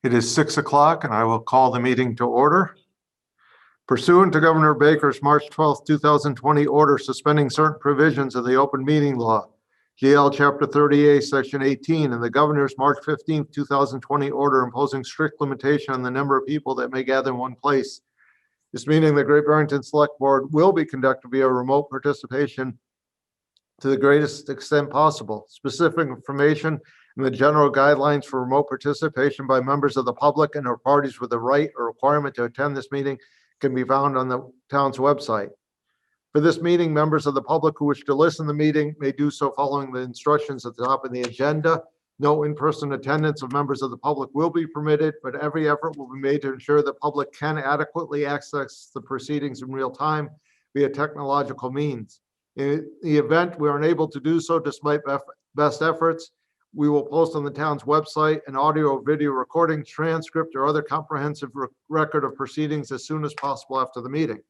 It is 6 o'clock and I will call the meeting to order. Pursuant to Governor Baker's March 12th, 2020 order suspending certain provisions of the open meeting law, GL Chapter 30A, Section 18, and the Governor's March 15th, 2020 order imposing strict limitation on the number of people that may gather in one place. This meeting, the Great Barrington Select Board will be conducted via remote participation to the greatest extent possible. Specific information and the general guidelines for remote participation by members of the public and or parties with the right or requirement to attend this meeting can be found on the town's website. For this meeting, members of the public who wish to listen to the meeting may do so following the instructions at the top of the agenda. No in-person attendance of members of the public will be permitted, but every effort will be made to ensure the public can adequately access the proceedings in real time via technological means. In the event we are unable to do so despite best efforts, we will post on the town's website an audio or video recording, transcript, or other comprehensive record of proceedings as soon as possible after the meeting.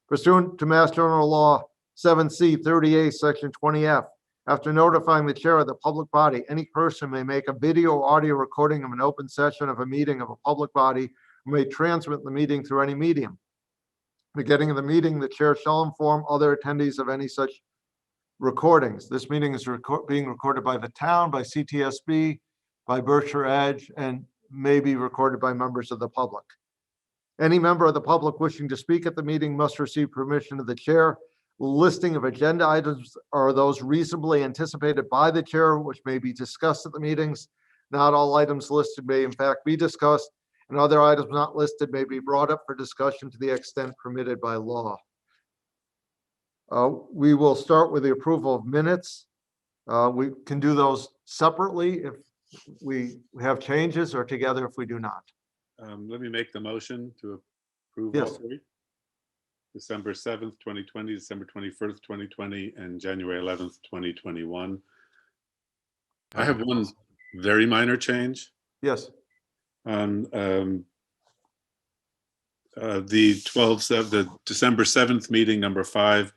Pursuant to Mass General Law 7C 30A, Section 20F, after notifying the chair of the public body, any person may make a video or audio recording of an open session of a meeting of a public body or may transmit the meeting through any medium. Beginning of the meeting, the chair shall inform other attendees of any such recordings. This meeting is being recorded by the town, by CTSB, by Berkshire Edge, and may be recorded by members of the public. Any member of the public wishing to speak at the meeting must receive permission of the chair. Listing of agenda items are those reasonably anticipated by the chair, which may be discussed at the meetings. Not all items listed may in fact be discussed, and other items not listed may be brought up for discussion to the extent permitted by law. We will start with the approval of minutes. We can do those separately if we have changes or together if we do not. Let me make the motion to approve Yes. all three. December 7th, 2020, December 21st, 2020, and January 11th, 2021. I have one very minor change Yes. on the December 7th meeting, number 5,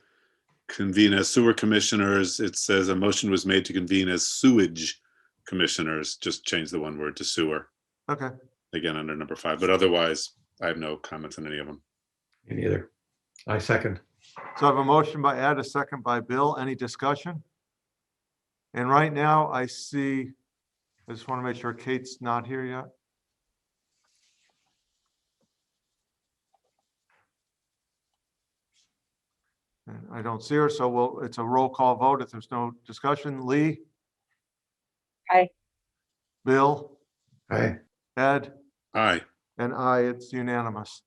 convene as sewer commissioners. It says a motion was made to convene as sewage commissioners. Just change the one word to sewer. Okay. Again, under number 5, but otherwise I have no comments on any of them. Me neither. I second. So I have a motion by Ed, a second by Bill. Any discussion? And right now I see, I just want to make sure Kate's not here yet. And I don't see her, so it's a roll call vote if there's no discussion. Lee? Aye. Bill? Aye. Ed? Aye. And I, it's unanimous.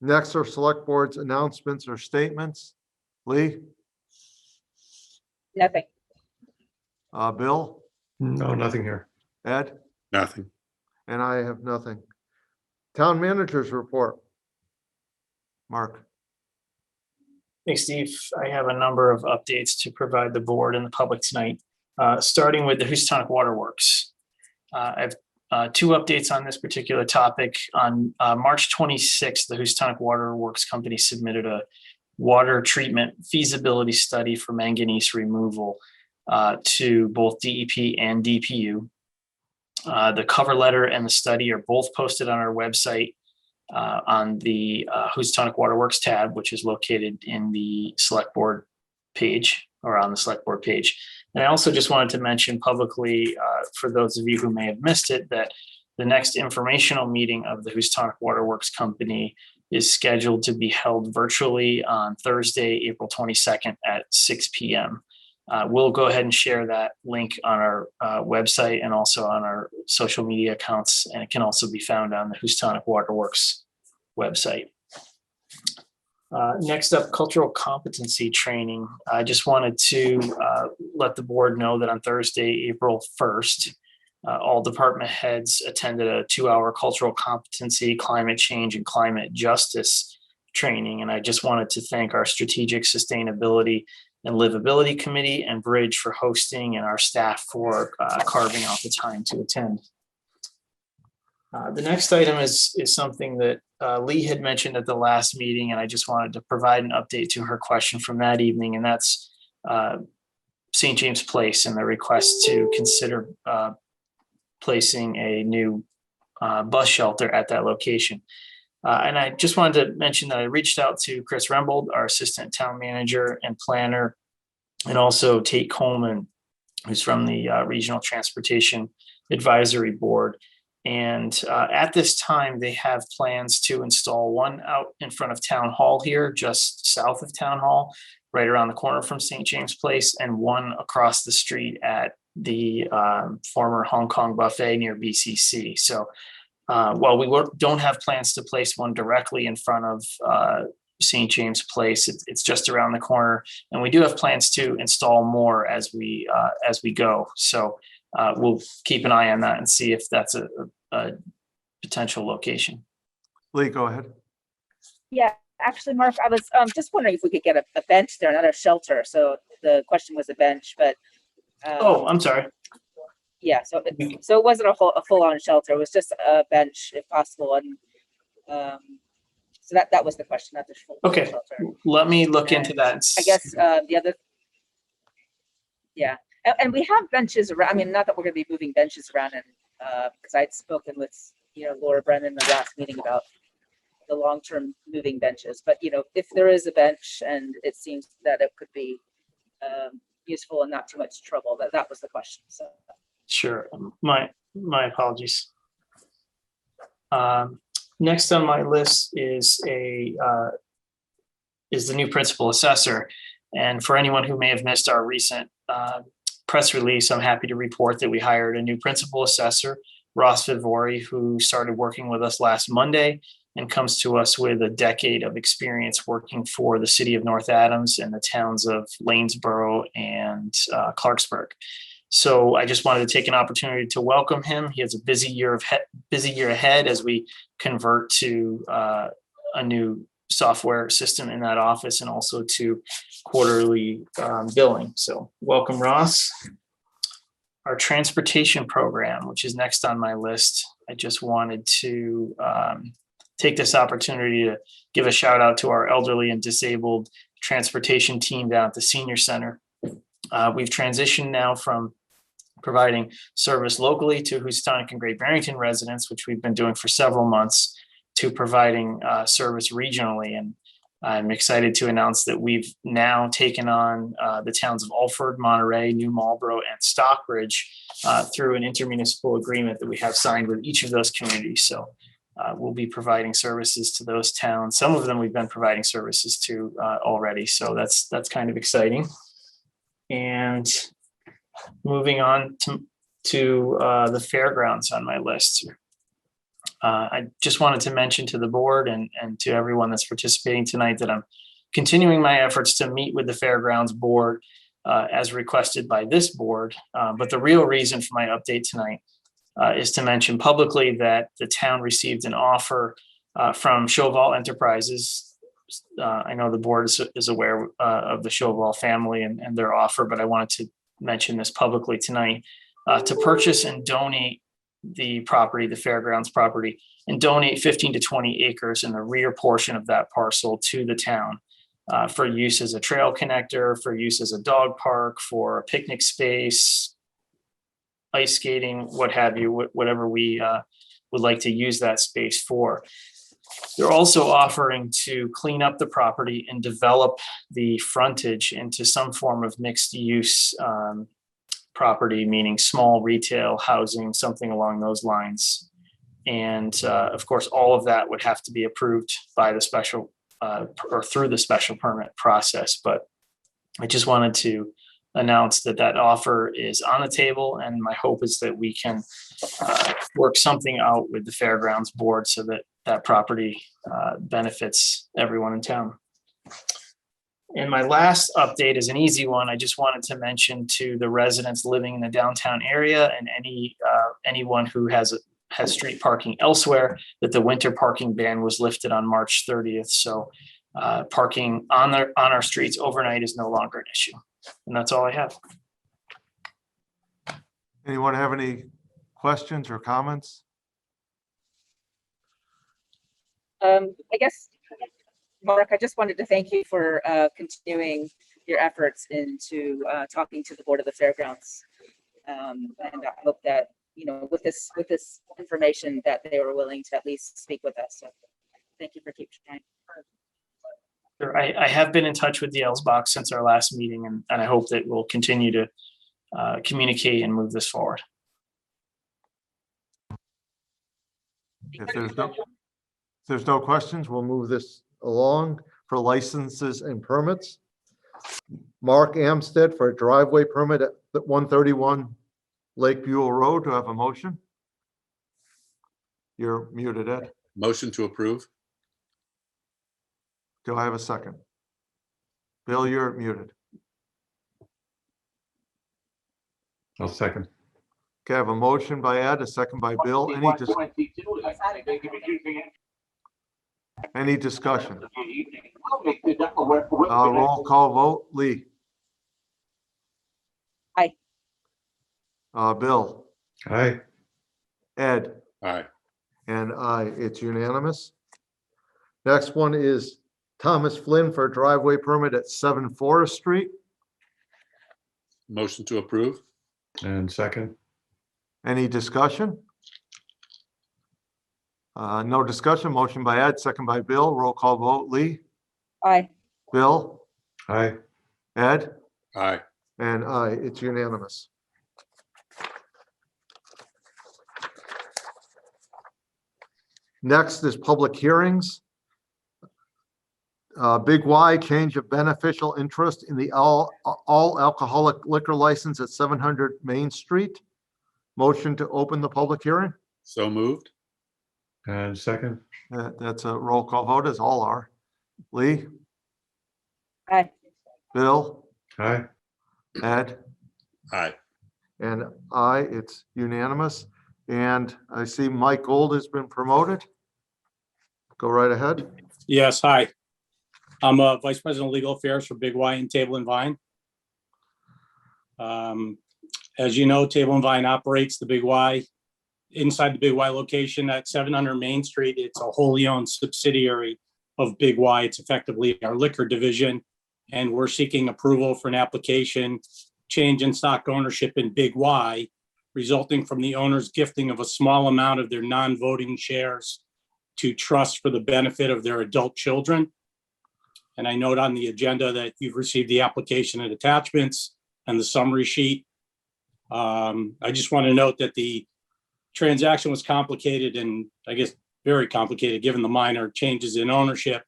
Next are select board's announcements or statements. Lee? Nothing. Bill? No, nothing here. Ed? Nothing. And I have nothing. Town managers report. Mark? Thanks, Steve. I have a number of updates to provide the board and the public tonight, starting with the Houstonic Waterworks. I have two updates on this particular topic. On March 26th, the Houstonic Waterworks Company submitted a water treatment feasibility study for manganese removal to both DEP and DPU. The cover letter and the study are both posted on our website on the Houstonic Waterworks tab, which is located in the Select Board page or on the Select Board page. And I also just wanted to mention publicly, for those of you who may have missed it, that the next informational meeting of the Houstonic Waterworks Company is scheduled to be held virtually on Thursday, April 22nd at 6 p.m. We'll go ahead and share that link on our website and also on our social media accounts, and it can also be found on the Houstonic Waterworks website. Next up, cultural competency training. I just wanted to let the board know that on Thursday, April 1st, all department heads attended a 2-hour cultural competency, climate change, and climate justice training. And I just wanted to thank our strategic sustainability and livability committee and Bridge for hosting and our staff for carving out the time to attend. The next item is something that Lee had mentioned at the last meeting, and I just wanted to provide an update to her question from that evening, and that's St. James Place and the request to consider placing a new bus shelter at that location. And I just wanted to mention that I reached out to Chris Rembold, our assistant town manager and planner, and also Tate Coleman, who's from the Regional Transportation Advisory Board. And at this time, they have plans to install one out in front of Town Hall here, just south of Town Hall, right around the corner from St. James Place, and one across the street at the former Hong Kong buffet near BCC. So while we don't have plans to place one directly in front of St. James Place, it's just around the corner, and we do have plans to install more as we go. So we'll keep an eye on that and see if that's a potential location. Lee, go ahead. Yeah, actually, Mark, I was just wondering if we could get a bench there, not a shelter. So the question was a bench, but Oh, I'm sorry. yeah, so it wasn't a full-on shelter. It was just a bench if possible, and so that was the question, not the full Okay. shelter. Let me look into that. I guess the other, yeah, and we have benches around. I mean, not that we're going to be moving benches around, and because I'd spoken with Laura Brennan in the last meeting about the long-term moving benches, but if there is a bench and it seems that it could be useful and not too much trouble, that was the question. So Sure. My apologies. Next on my list is the new principal assessor. And for anyone who may have missed our recent press release, I'm happy to report that we hired a new principal assessor, Ross Vivori, who started working with us last Monday and comes to us with a decade of experience working for the city of North Adams and the towns of Lanesboro and Clarksburg. So I just wanted to take an opportunity to welcome him. He has a busy year ahead as we convert to a new software system in that office and also to quarterly billing. So welcome, Ross. Our transportation program, which is next on my list, I just wanted to take this opportunity to give a shout out to our elderly and disabled transportation team down at the senior center. We've transitioned now from providing service locally to Houstonic and Great Barrington residents, which we've been doing for several months, to providing service regionally. And I'm excited to announce that we've now taken on the towns of Alford, Monterey, New Marlboro, and Stockbridge through an intermunicipal agreement that we have signed with each of those communities. So we'll be providing services to those towns. Some of them we've been providing services to already. So that's kind of exciting. And moving on to the fairgrounds on my list. I just wanted to mention to the board and to everyone that's participating tonight that I'm continuing my efforts to meet with the fairgrounds board as requested by this board. But the real reason for my update tonight is to mention publicly that the town received an offer from Chauval Enterprises. I know the board is aware of the Chauval family and their offer, but I wanted to mention this publicly tonight to purchase and donate the property, the fairgrounds property, and donate 15 to 20 acres in the rear portion of that parcel to the town for use as a trail connector, for use as a dog park, for a picnic space, ice skating, what have you, whatever we would like to use that space for. They're also offering to clean up the property and develop the frontage into some form of mixed use property, meaning small retail, housing, something along those lines. And of course, all of that would have to be approved by the special or through the special permit process. But I just wanted to announce that offer is on the table, and my hope is that we can work something out with the fairgrounds board so that that property benefits everyone in town. And my last update is an easy one. I just wanted to mention to the residents living in the downtown area and anyone who has street parking elsewhere that the winter parking ban was lifted on March 30th. So parking on our streets overnight is no longer an issue. And that's all I have. Anyone have any questions or comments? I guess, Mark, I just wanted to thank you for continuing your efforts into talking to the board of the fairgrounds. And I hope that, with this information that they were willing to at least speak with us. So thank you for keeping trying. Sure. I have been in touch with the Ellsbach since our last meeting, and I hope that we'll continue to communicate and move this forward. If there's no questions, we'll move this along for licenses and permits. Mark Amstead for a driveway permit at 131 Lake Buell Road. Do I have a motion? You're muted, Ed. Motion to approve. Do I have a second? Bill, you're muted. I'll second. Okay, I have a motion by Ed, a second by Bill. Any discussion? Roll call vote. Lee. Aye. Bill, Aye. Ed, Aye. and I. It's unanimous. Next one is Thomas Flynn for a driveway permit at 7 Forest Street. Motion to approve. And second. Any discussion? No discussion. Motion by Ed, second by Bill. Roll call vote. Lee, Aye. Bill, Aye. Ed, Aye. and I. It's unanimous. Next is public hearings. Big Y, change of beneficial interest in the all alcoholic liquor license at 700 Main Street. Motion to open the public hearing. So moved. And second. That's a roll call vote, as all are. Lee, Aye. Bill, Aye. Ed, Aye. and I. It's unanimous. And I see Mike Gold has been promoted. Go right ahead. Yes, hi. I'm Vice President of Legal Affairs for Big Y and Table and Vine. As you know, Table and Vine operates the Big Y inside the Big Y location at 700 Main Street. It's a wholly owned subsidiary of Big Y. It's effectively our liquor division, and we're seeking approval for an application change in stock ownership in Big Y, resulting from the owner's gifting of a small amount of their non-voting shares to trust for the benefit of their adult children. And I note on the agenda that you've received the application and attachments and the summary sheet. I just want to note that the transaction was complicated and I guess very complicated given the minor changes in ownership.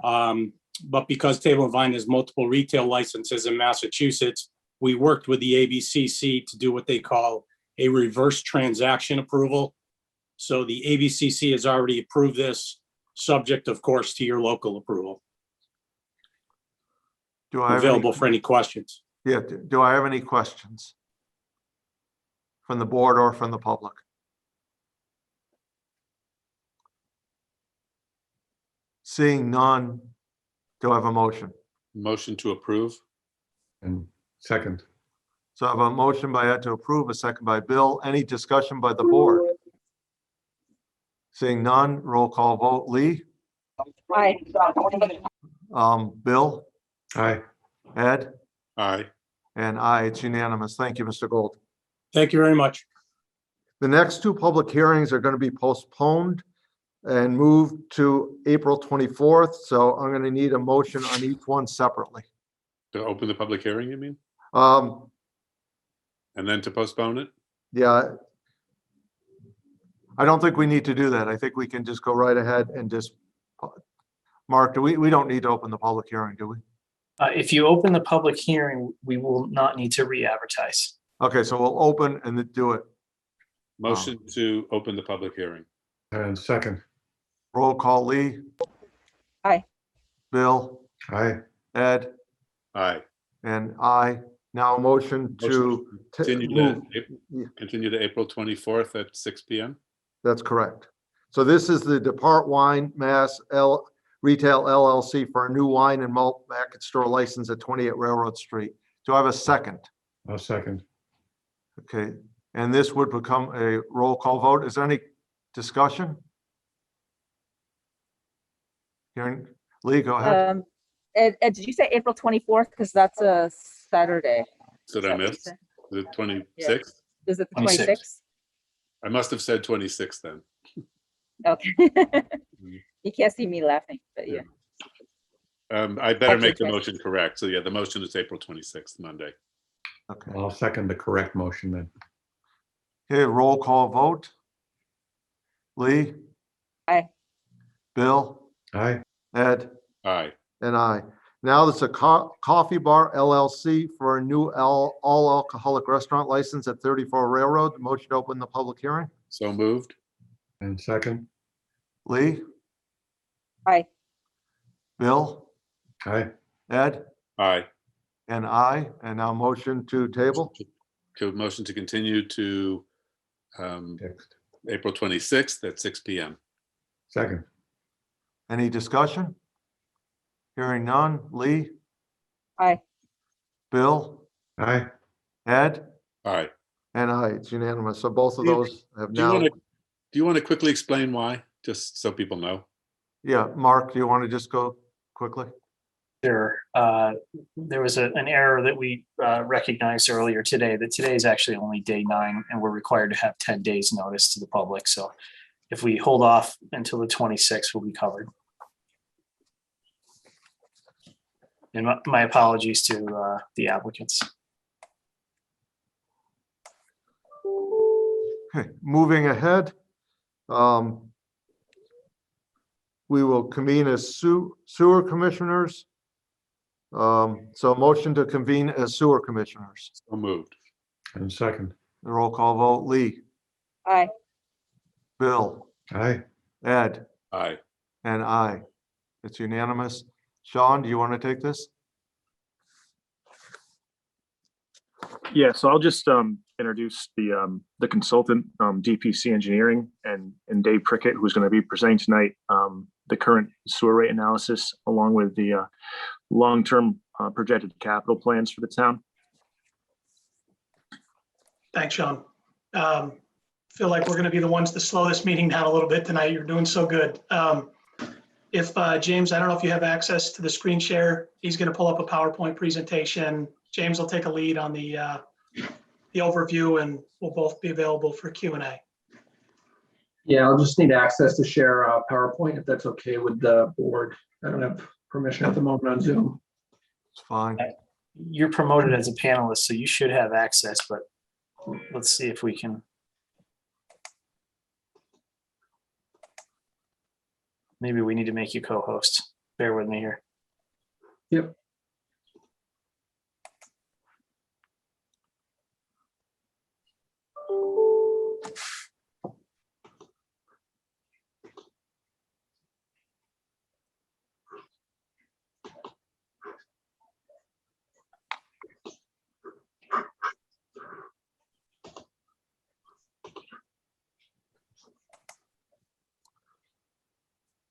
But because Table and Vine has multiple retail licenses in Massachusetts, we worked with the ABCC to do what they call a reverse transaction approval. So the ABCC has already approved this, subject, of course, to your local approval. Do I have Available any, for any questions. yeah, do I have any questions from the board or from the public? Seeing none, do I have a motion? Motion to approve. And second. So I have a motion by Ed to approve, a second by Bill. Any discussion by the board? Seeing none, roll call vote. Lee, Aye. Bill, Aye. Ed, Aye. and I. It's unanimous. Thank you, Mr. Gold. Thank you very much. The next two public hearings are going to be postponed and moved to April 24th. So I'm going to need a motion on each one separately. To open the public hearing, you mean? And then to postpone it? Yeah. I don't think we need to do that. I think we can just go right ahead and just, Mark, we don't need to open the public hearing, do we? If you open the public hearing, we will not need to re-advertise. Okay, so we'll open and then do it. Motion to open the public hearing. And second. Roll call. Lee. Aye. Bill, Aye. Ed, Aye. and I. Now a motion to move. Continue to April 24th at 6 p.m. That's correct. So this is the Depart Wine Mass Retail LLC for a new wine and malt package store license at 28 Railroad Street. Do I have a second? I'll second. Okay, and this would become a roll call vote. Is there any discussion? Hearing, Lee, go ahead. Ed, did you say April 24th? Because that's a Saturday. Did I miss? The 26th? Is it the 26th. 26th? I must have said 26th then. Okay. You can't see me laughing, but yeah. I better Okay, make the Chris. motion correct. So yeah, the motion is April 26th, Monday. Okay. I'll second the correct motion then. Okay, roll call vote. Lee? Aye. Bill? Aye. Ed? Aye. And I. Now there's a Coffee Bar LLC for a new all alcoholic restaurant license at 34 Railroad. Motion to open the public hearing. So moved. And second. Lee? Aye. Bill? Aye. Ed? Aye. And I. And now motion to table. Motion to continue to Next. April 26th at 6 p.m. Second. Any discussion? Hearing none. Lee? Aye. Bill? Aye. Ed? Aye. And I. It's unanimous. So both of Do you- those have Do you now. want to quickly explain why, just so people know? Yeah, Mark, do you want to just go quickly? Sure. There was an error that we recognized earlier today, that today is actually only day 9 and we're required to have 10 days notice to the public. So if we hold off until the 26th, we'll be covered. And my apologies to the applicants. Okay, moving ahead. We will convene as sewer commissioners. So motion to convene as sewer commissioners. So moved. And second. The roll call vote. Lee? Aye. Bill? Aye. Ed? Aye. And I. It's unanimous. Sean, do you want to take this? Yeah, so I'll just introduce the consultant, DPC Engineering, and Dave Prickett, who's going to be presenting tonight the current sewer rate analysis along with the long-term projected capital plans for the town. Thanks, Sean. Feel like we're going to be the ones to slow this meeting down a little bit tonight. You're doing so good. If James, I don't know if you have access to the screen share, he's going to pull up a PowerPoint presentation. James will take a lead on the overview, and we'll both be available for Q&A. Yeah, I'll just need access to share PowerPoint if that's okay with the board. I don't have permission at the moment on Zoom. It's fine. You're promoted as a panelist, so you should have access, but let's see if we can. Maybe we need to make you co-host. Bear with me here. Yep.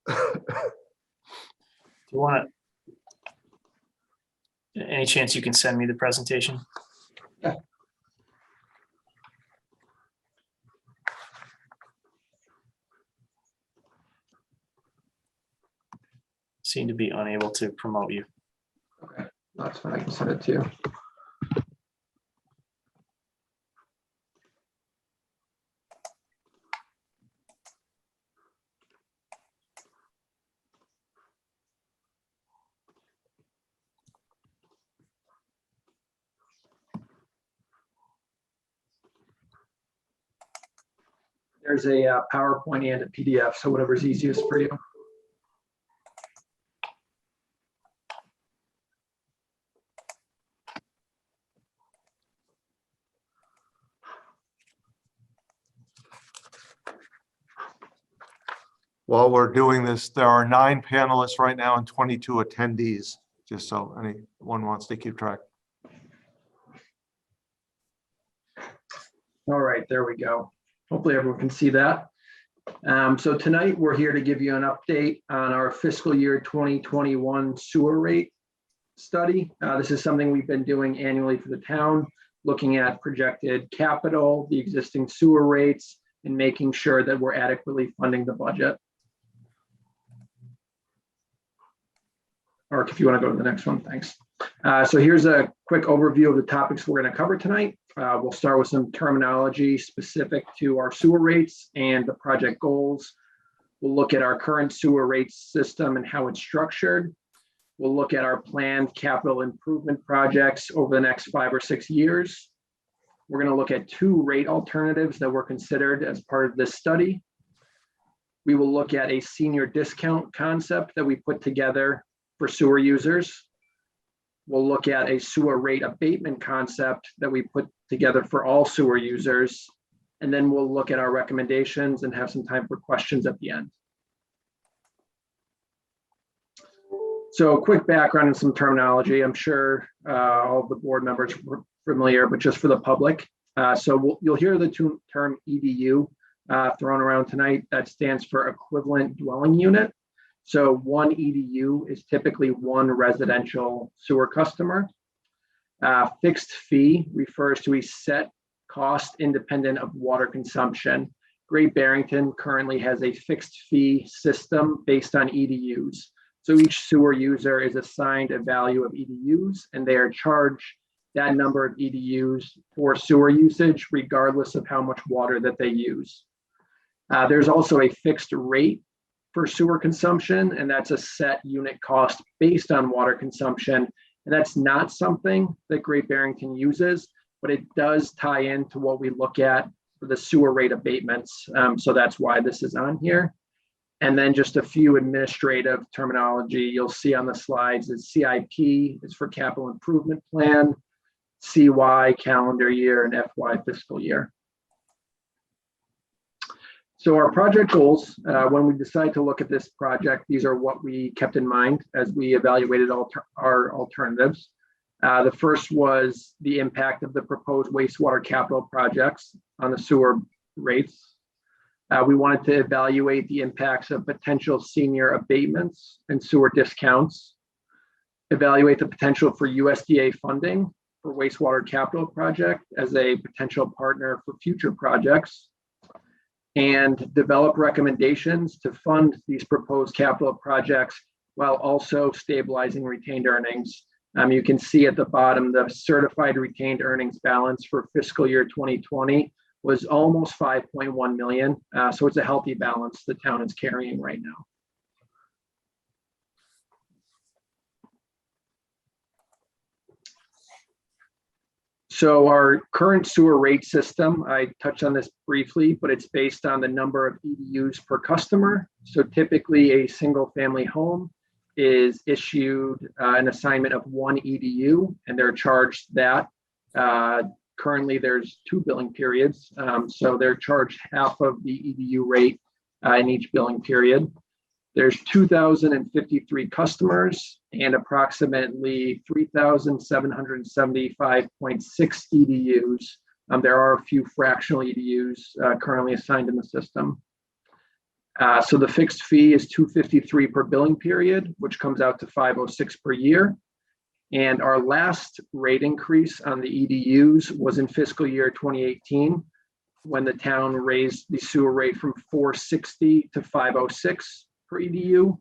Do you want to? Any chance you can send me the presentation? Yeah. Seem to be unable to promote you. Okay, that's fine. I can send it to you. There's a PowerPoint and a PDF, so whatever's easiest for you. While we're doing this, there are 9 panelists right now and 22 attendees, just so anyone wants to keep track. All right, there we go. Hopefully everyone can see that. So tonight we're here to give you an update on our fiscal year 2021 sewer rate study. This is something we've been doing annually for the town, looking at projected capital, the existing sewer rates, and making sure that we're adequately funding the budget. Or if you want to go to the next one, thanks. So here's a quick overview of the topics we're going to cover tonight. We'll start with some terminology specific to our sewer rates and the project goals. We'll look at our current sewer rate system and how it's structured. We'll look at our planned capital improvement projects over the next 5 or 6 years. We're going to look at 2 rate alternatives that were considered as part of this study. We will look at a senior discount concept that we put together for sewer users. We'll look at a sewer rate abatement concept that we put together for all sewer users. And then we'll look at our recommendations and have some time for questions at the end. So quick background and some terminology. I'm sure all of the board members were familiar, but just for the public. You'll hear the term EDU thrown around tonight. That stands for equivalent dwelling unit. So 1 EDU is typically 1 residential sewer customer. Fixed fee refers to a set cost independent of water consumption. Great Barrington currently has a fixed fee system based on EDUs. So each sewer user is assigned a value of EDUs and they are charged that number of EDUs for sewer usage regardless of how much water that they use. There's also a fixed rate for sewer consumption, and that's a set unit cost based on water consumption. And that's not something that Great Barrington uses, but it does tie into what we look at for the sewer rate abatements. So that's why this is on here. And then just a few administrative terminology you'll see on the slides is CIP is for capital improvement plan, CY calendar year, and FY fiscal year. So our project goals, when we decide to look at this project, these are what we kept in mind as we evaluated our alternatives. The first was the impact of the proposed wastewater capital projects on the sewer rates. We wanted to evaluate the impacts of potential senior abatements and sewer discounts, evaluate the potential for USDA funding for wastewater capital project as a potential partner for future projects, and develop recommendations to fund these proposed capital projects while also stabilizing retained earnings. You can see at the bottom, the certified retained earnings balance for fiscal year 2020 was almost 5.1 million. So it's a healthy balance the town is carrying right now. So our current sewer rate system, I touched on this briefly, but it's based on the number of EDUs per customer. So typically a single family home is issued an assignment of 1 EDU and they're charged that. Currently there's 2 billing periods. So they're charged half of the EDU rate in each billing period. There's 2,053 customers and approximately 3,775.6 EDUs. There are a few fractional EDUs currently assigned in the system. So the fixed fee is $253 per billing period, which comes out to $506 per year. And our last rate increase on the EDUs was in fiscal year 2018, when the town raised the sewer rate from $460 to $506 per EDU.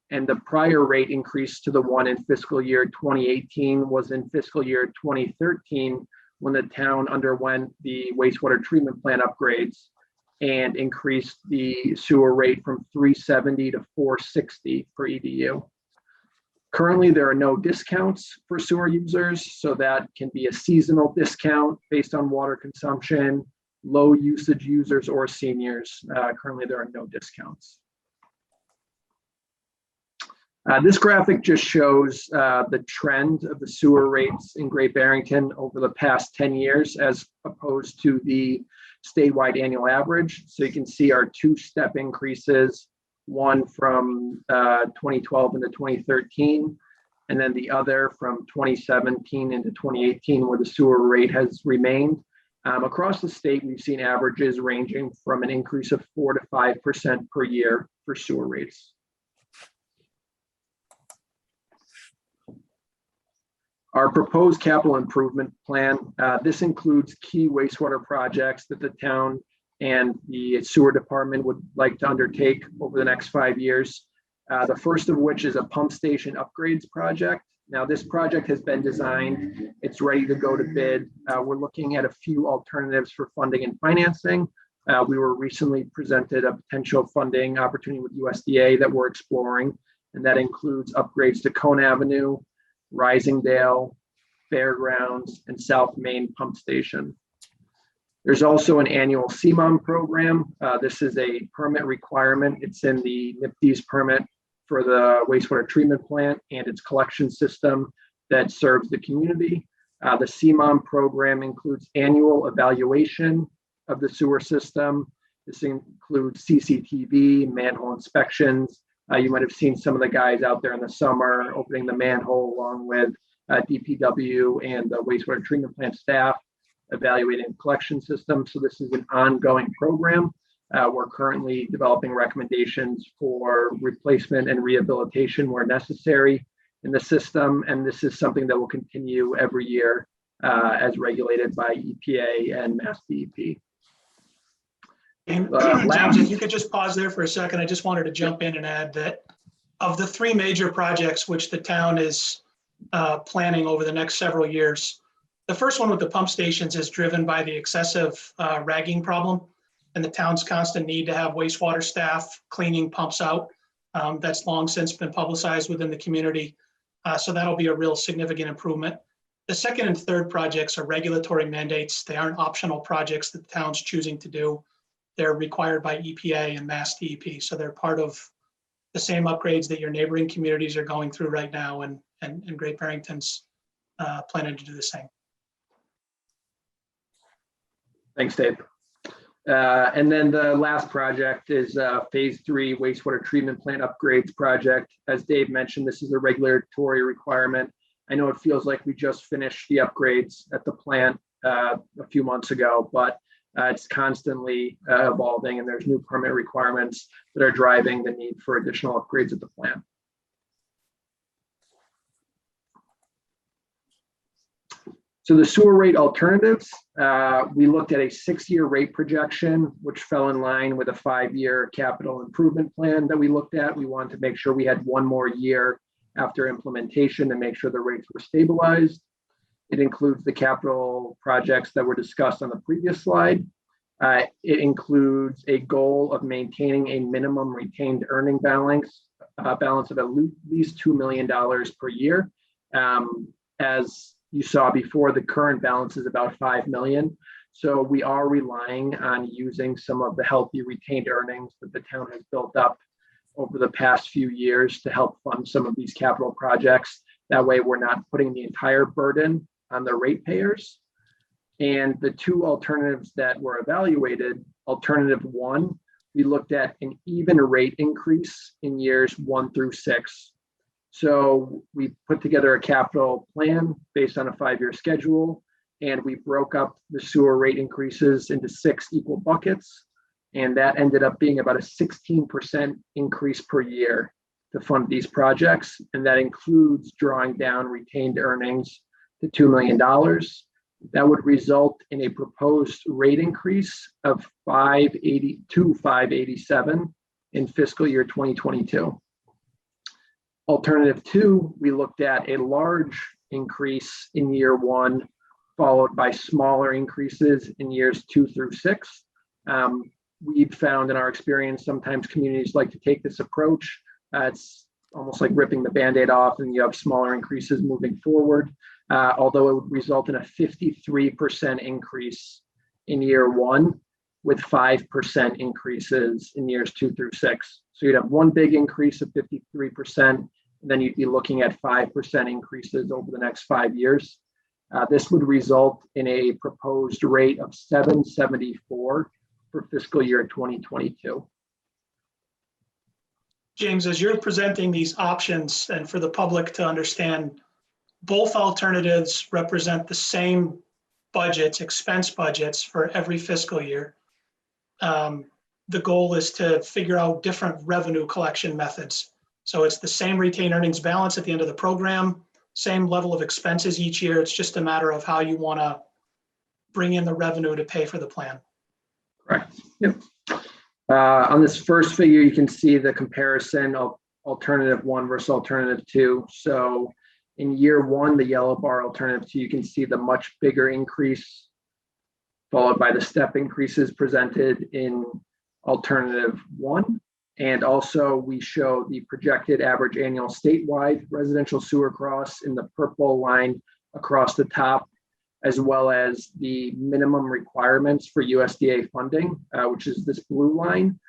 And the prior rate increase to the one in fiscal year 2018 was in fiscal year 2013, when the town underwent the wastewater treatment plant upgrades and increased the sewer rate from $370 to $460 per EDU. Currently, there are no discounts for sewer users, so that can be a seasonal discount based on water consumption, low usage users, or seniors. Currently, there are no discounts. This graphic just shows the trend of the sewer rates in Great Barrington over the past 10 years as opposed to the statewide annual average. So you can see our 2-step increases, one from 2012 into 2013, and then the other from 2017 into 2018, where the sewer rate has remained. Across the state, we've seen averages ranging from an increase of 4 to 5% per year for sewer rates. Our proposed capital improvement plan, this includes key wastewater projects that the town and the sewer department would like to undertake over the next 5 years. The first of which is a pump station upgrades project Now, this project has been designed. It's ready to go to bid. We're looking at a few alternatives for funding and financing. We were recently presented a potential funding opportunity with USDA that we're exploring, and that includes upgrades to Cone Avenue, Risingdale, Fairgrounds, and South Main Pump Station. There's also an annual CMOM program. This is a permit requirement. It's in the NIPD's permit for the wastewater treatment plant and its collection system that serves the community. The CMOM program includes annual evaluation of the sewer system. This includes CCTV, manhole inspections. You might have seen some of the guys out there in the summer opening the manhole along with DPW and the wastewater treatment plant staff evaluating the collection system. So this is an ongoing program. We're currently developing recommendations for replacement and rehabilitation where necessary in the system. And this is something that will continue every year as regulated by EPA and Mass DEP. James, if you could just pause there for a second, I just wanted to jump in and add that of the three major projects which the town is planning over the next several years, the first one with the pump stations is driven by the excessive ragging problem and the town's constant need to have wastewater staff cleaning pumps out. That's long since been publicized within the community. So that'll be a real significant improvement. The second and third projects are regulatory mandates. They aren't optional projects that the town's choosing to do. They're required by EPA and Mass DEP. So they're part of the same upgrades that your neighboring communities are going through right now, and Great Barrington's planning to do the same. Thanks, Dave. And then the last project is phase 3 wastewater treatment plant upgrades project. As Dave mentioned, this is a regulatory requirement. I know it feels like we just finished the upgrades at the plant a few months ago, but it's constantly evolving, and there's new permit requirements that are driving the need for additional upgrades at the plant. So the sewer rate alternatives, we looked at a 6-year rate projection, which fell in line with a 5-year capital improvement plan that we looked at. We wanted to make sure we had one more year after implementation to make sure the rates were stabilized. It includes the capital projects that were discussed on the previous slide. It includes a goal of maintaining a minimum retained earning balance of at least $2 million per year. As you saw before, the current balance is about $5 million. So we are relying on using some of the healthy retained earnings that the town has built up over the past few years to help fund some of these capital projects. That way we're not putting the entire burden on the ratepayers. And the two alternatives that were evaluated, alternative 1, we looked at an even rate increase in years 1 through 6. So we put together a capital plan based on a 5-year schedule, and we broke up the sewer rate increases into 6 equal buckets. And that ended up being about a 16% increase per year to fund these projects. And that includes drawing down retained earnings to $2 million. That would result in a proposed rate increase of $580 to $587 in fiscal year 2022. Alternative 2, we looked at a large increase in year 1, followed by smaller increases in years 2 through 6. We've found in our experience, sometimes communities like to take this approach. It's almost like ripping the Band-Aid off, and you have smaller increases moving forward. Although it would result in a 53% increase in year 1 with 5% increases in years 2 through 6. So you'd have one big increase of 53%, and then you'd be looking at 5% increases over the next 5 years. This would result in a proposed rate of $774 for fiscal year 2022. James, as you're presenting these options and for the public to understand, both alternatives represent the same budgets, expense budgets for every fiscal year. The goal is to figure out different revenue collection methods. So it's the same retained earnings balance at the end of the program, same level of expenses each year. It's just a matter of how you want to bring in the revenue to pay for the plan. Correct. Yep. On this first figure, you can see the comparison of alternative 1 versus alternative 2. So In year one, the yellow bar alternative two, you can see the much bigger increase, followed by the step increases presented in alternative one. And also we show the projected average annual statewide residential sewer costs in the purple line across the top, as well as the minimum requirements for USDA funding, which is this blue line.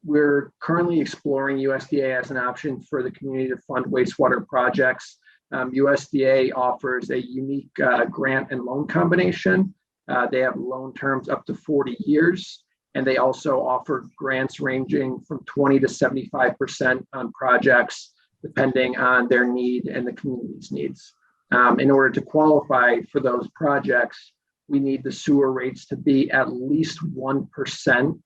We're currently exploring USDA as an option for the community to fund wastewater projects. USDA offers a unique grant and loan combination. They have loan terms up to 40 years, and they also offer grants ranging from 20 to 75% on projects, depending on their need and the community's needs. In order to qualify for those projects, we need the sewer rates to be at least 1%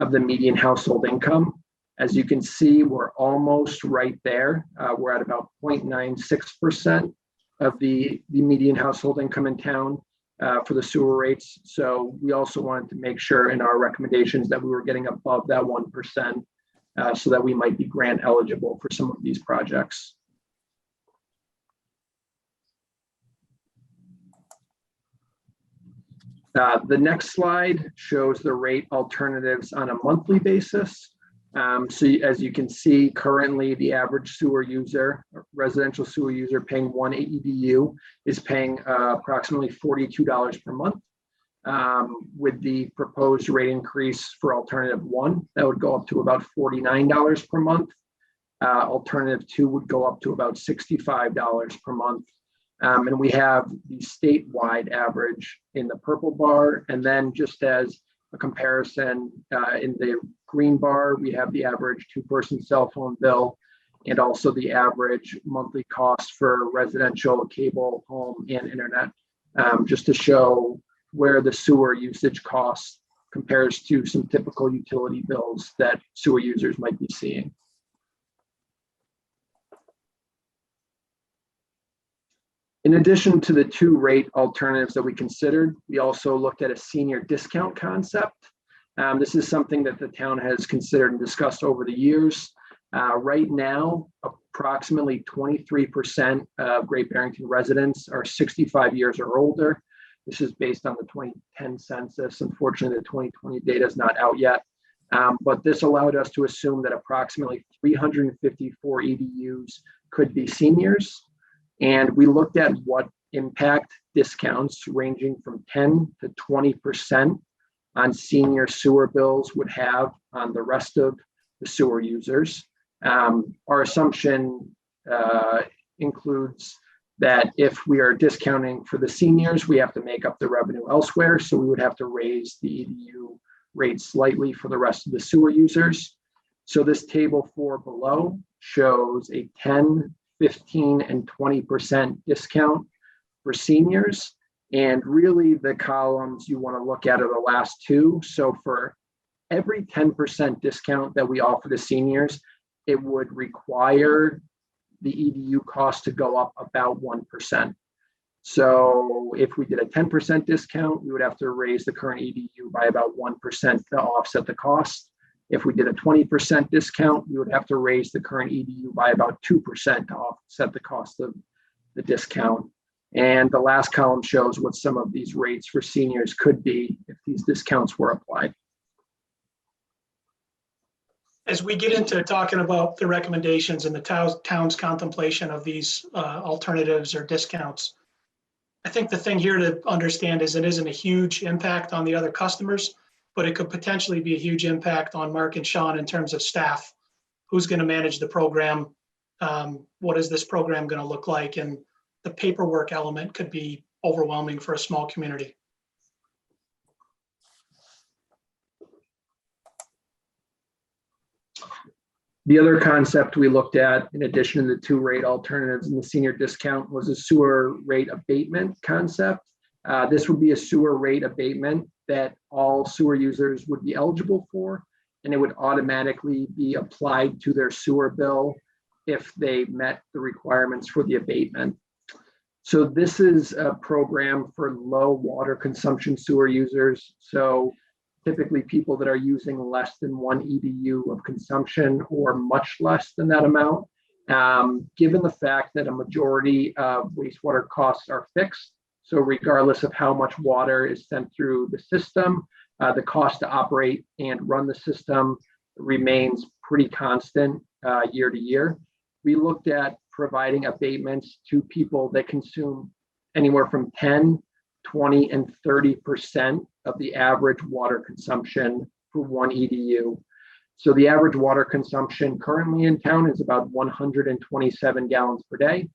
of the median household income. As you can see, we're almost right there. We're at about 0.96% of the median household income in town for the sewer rates. So we also wanted to make sure in our recommendations that we were getting above that 1% so that we might be grant eligible for some of these projects. The next slide shows the rate alternatives on a monthly basis. So as you can see, currently the average sewer user, residential sewer user paying one EDU is paying approximately $42 per month. With the proposed rate increase for alternative one, that would go up to about $49 per month. Alternative two would go up to about $65 per month. And we have the statewide average in the purple bar. And then just as a comparison, in the green bar, we have the average two-person cell phone bill and also the average monthly cost for residential, cable, home, and internet, just to show where the sewer usage cost compares to some typical utility bills that sewer users might be seeing. In addition to the two rate alternatives that we considered, we also looked at a senior discount concept. This is something that the town has considered and discussed over the years. Right now, approximately 23% of Great Barrington residents are 65 years or older. This is based on the 2010 census. Unfortunately, the 2020 data is not out yet. But this allowed us to assume that approximately 354 EDUs could be seniors. And we looked at what impact discounts ranging from 10 to 20% on senior sewer bills would have on the rest of the sewer users. Our assumption includes that if we are discounting for the seniors, we have to make up the revenue elsewhere. So we would have to raise the EDU rate slightly for the rest of the sewer users. So this table 4 below shows a 10, 15, and 20% discount for seniors. And really the columns you want to look at are the last two. So for every 10% discount that we offer to seniors, it would require the EDU cost to go up about 1%. So if we did a 10% discount, we would have to raise the current EDU by about 1% to offset the cost. If we did a 20% discount, we would have to raise the current EDU by about 2% to offset the cost of the discount. And the last column shows what some of these rates for seniors could be if these discounts were applied. As we get into talking about the recommendations and the town's contemplation of these alternatives or discounts, I think the thing here to understand is it isn't a huge impact on the other customers, but it could potentially be a huge impact on Mark and Sean in terms of staff. Who's going to manage the program? What is this program going to look like? And the paperwork element could be overwhelming for a small community. The other concept we looked at, in addition to the two rate alternatives and the senior discount, was a sewer rate abatement concept. This would be a sewer rate abatement that all sewer users would be eligible for, and it would automatically be applied to their sewer bill if they met the requirements for the abatement. So this is a program for low water consumption sewer users. So typically people that are using less than 1 EDU of consumption or much less than that amount. Given the fact that a majority of wastewater costs are fixed, so regardless of how much water is sent through the system, the cost to operate and run the system remains pretty constant year to year. We looked at providing abatements to people that consume anywhere from 10, 20, and 30% of the average water consumption for one EDU. So the average water consumption currently in town is about 127 gallons per day.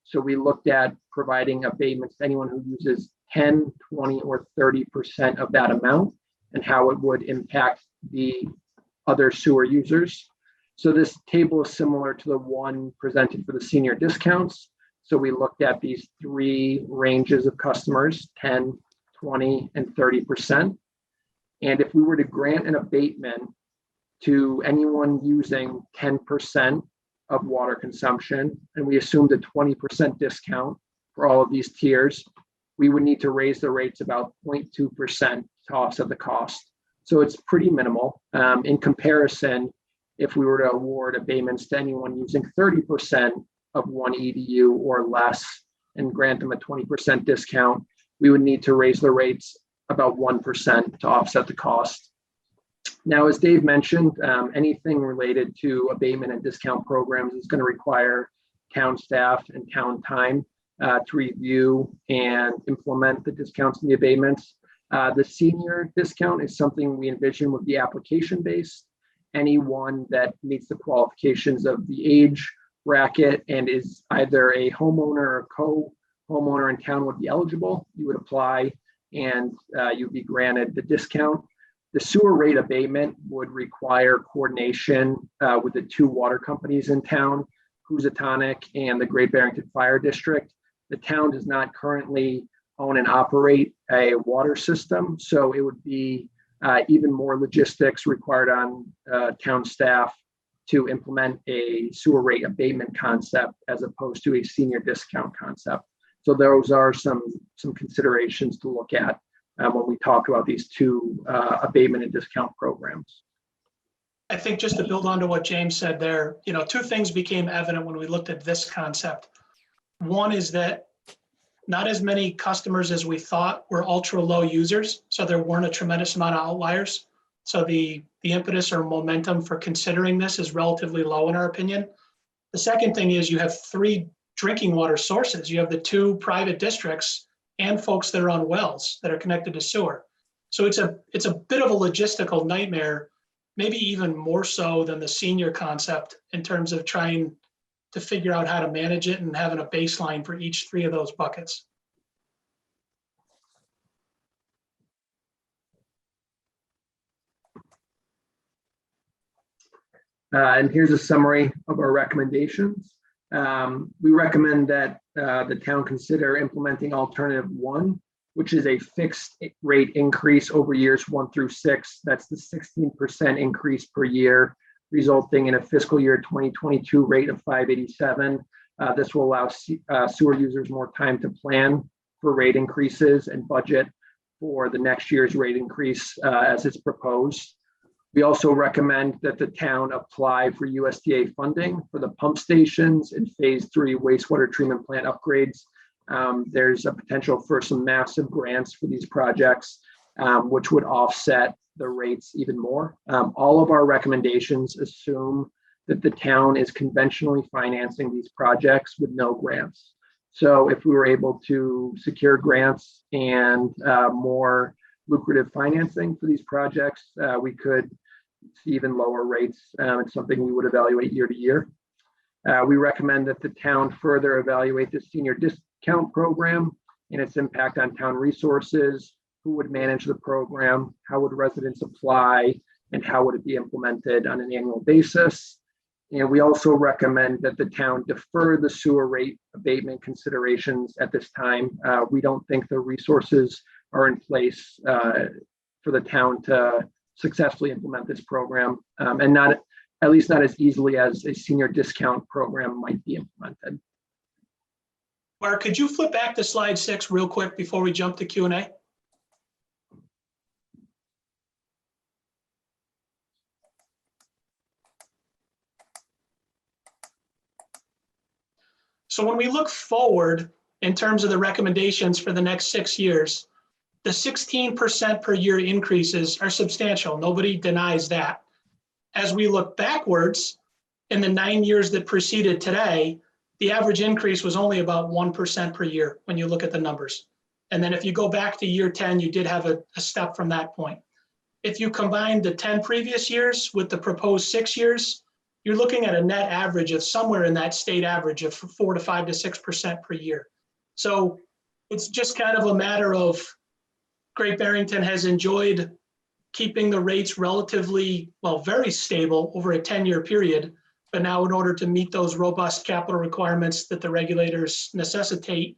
So we looked at providing abatements to anyone who uses 10, 20, or 30% of that amount and how it would impact the other sewer users. So this table is similar to the one presented for the senior discounts. So we looked at these three ranges of customers, 10, 20, and 30%. And if we were to grant an abatement to anyone using 10% of water consumption, and we assumed a 20% discount for all of these tiers, we would need to raise the rates about 0.2% to offset the cost. So it's pretty minimal. In comparison, if we were to award abatements to anyone using 30% of one EDU or less and grant them a 20% discount, we would need to raise the rates about 1% to offset the cost. Now, as Dave mentioned, anything related to abatement and discount programs is going to require town staff and town time to review and implement the discounts and the abatements. The senior discount is something we envision would be application-based. Anyone that meets the qualifications of the age bracket and is either a homeowner or co-homeowner in town would be eligible. You would apply and you'd be granted the discount. The sewer rate abatement would require coordination with the two water companies in town, Housatonic and the Great Barrington Fire District. The town does not currently own and operate a water system, so it would be even more logistics required on town staff to implement a sewer rate abatement concept as opposed to a senior discount concept. So those are some considerations to look at when we talk about these two abatement and discount programs. I think just to build on to what James said there, two things became evident when we looked at this concept. One is that not as many customers as we thought were ultra low users, so there weren't a tremendous amount of outliers. So the impetus or momentum for considering this is relatively low in our opinion. The second thing is you have three drinking water sources. You have the two private districts and folks that are on wells that are connected to sewer. So it's a bit of a logistical nightmare, maybe even more so than the senior concept in terms of trying to figure out how to manage it and having a baseline for each three of those buckets. And here's a summary of our recommendations. We recommend that the town consider implementing alternative 1, which is a fixed rate increase over years 1 through 6. That's the 16% increase per year, resulting in a fiscal year 2022 rate of $587. This will allow sewer users more time to plan for rate increases and budget for the next year's rate increase as it's proposed. We also recommend that the town apply for USDA funding for the pump stations and phase 3 wastewater treatment plant upgrades. There's a potential for some massive grants for these projects, which would offset the rates even more. All of our recommendations assume that the town is conventionally financing these projects with no grants. So if we were able to secure grants and more lucrative financing for these projects, we could see even lower rates. It's something we would evaluate year to year. We recommend that the town further evaluate the senior discount program and its impact on town resources, who would manage the program, how would residents apply, and how would it be implemented on an annual basis. And we also recommend that the town defer the sewer rate abatement considerations at this time. We don't think the resources are in place for the town to successfully implement this program, and not, at least not as easily as a senior discount program might be implemented. Mark, could you flip back to slide 6 real quick before we jump to Q&A? So when we look forward in terms of the recommendations for the next 6 years, the 16% per year increases are substantial. Nobody denies that. As we look backwards, in the 9 years that preceded today, the average increase was only about 1% per year when you look at the numbers. And then if you go back to year 10, you did have a step from that point. If you combine the 10 previous years with the proposed 6 years, you're looking at a net average of somewhere in that state average of 4 to 5 to 6% per year. So it's just kind of a matter of Great Barrington has enjoyed keeping the rates relatively, well, very stable over a 10-year period. But now in order to meet those robust capital requirements that the regulators necessitate,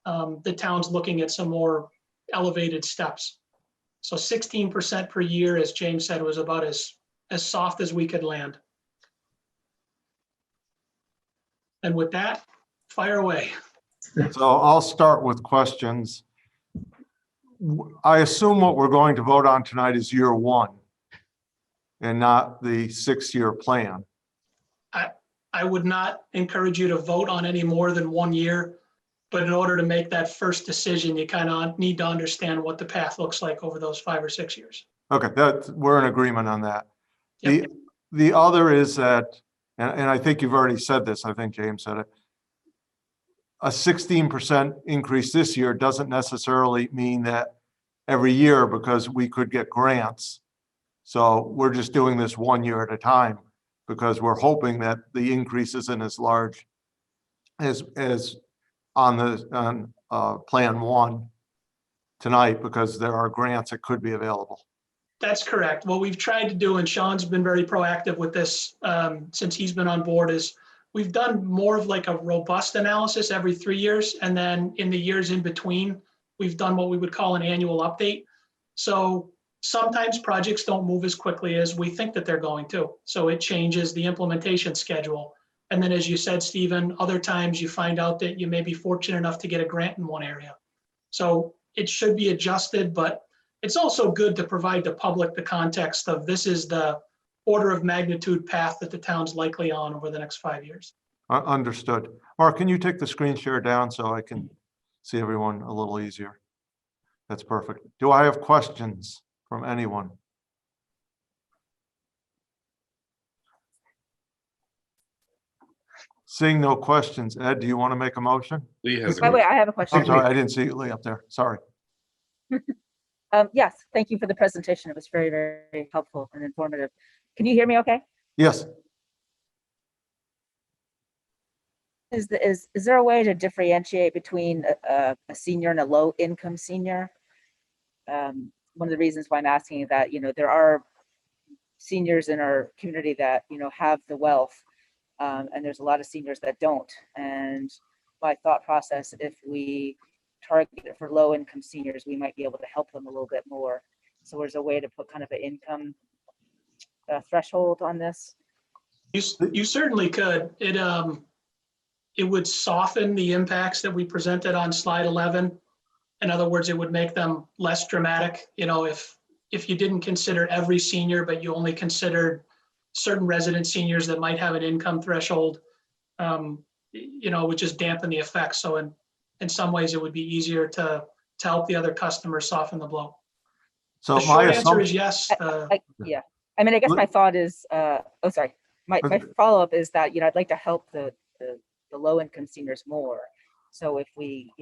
the town's looking at some more elevated steps. So 16% per year, as James said, was about as soft as we could land. And with that, fire away. So I'll start with questions. I assume what we're going to vote on tonight is year one and not the 6-year plan. I would not encourage you to vote on any more than 1 year, but in order to make that first decision, you kind of need to understand what the path looks like over those 5 or 6 years. Okay, we're in agreement on that. Yep. The other is that, and I think you've already said this, I think James said it, a 16% increase this year doesn't necessarily mean that every year, because we could get grants. So we're just doing this 1 year at a time because we're hoping that the increase isn't as large as on Plan 1 tonight, because there are grants that could be available. That's correct. What we've tried to do, and Sean's been very proactive with this since he's been on board, is we've done more of like a robust analysis every 3 years. And then in the years in between, we've done what we would call an annual update. So sometimes projects don't move as quickly as we think that they're going to. So it changes the implementation schedule. And then, as you said, Stephen, other times you find out that you may be fortunate enough to get a grant in one area. So it should be adjusted, but it's also good to provide the public the context of this is the order of magnitude path that the town's likely on over the next 5 years. Understood. Mark, can you take the screen share down so I can see everyone a little easier? That's perfect. Do I have questions from anyone? Seeing no questions, Ed, do you want to make a motion? Lee has a By the way, I have a question. I'm sorry, I didn't see Lee up there. Sorry. Yes, thank you for the presentation. It was very, very helpful and informative. Can you hear me okay? Yes. Is there a way to differentiate between a senior and a low income senior? One of the reasons why I'm asking that, there are seniors in our community that, have the wealth, and there's a lot of seniors that don't. And my thought process, if we target it for low income seniors, we might be able to help them a little bit more. So there's a way to put kind of an income threshold on this. You certainly could. It would soften the impacts that we presented on slide 11. In other words, it would make them less dramatic. If you didn't consider every senior, but you only considered certain resident seniors that might have an income threshold, it would just dampen the effects. So in some ways, it would be easier to help the other customers soften the blow. So The my short answer assumption is yes. Yeah. I mean, I guess my thought is, sorry. My follow-up is that, I'd like to help the low income seniors more. So if we,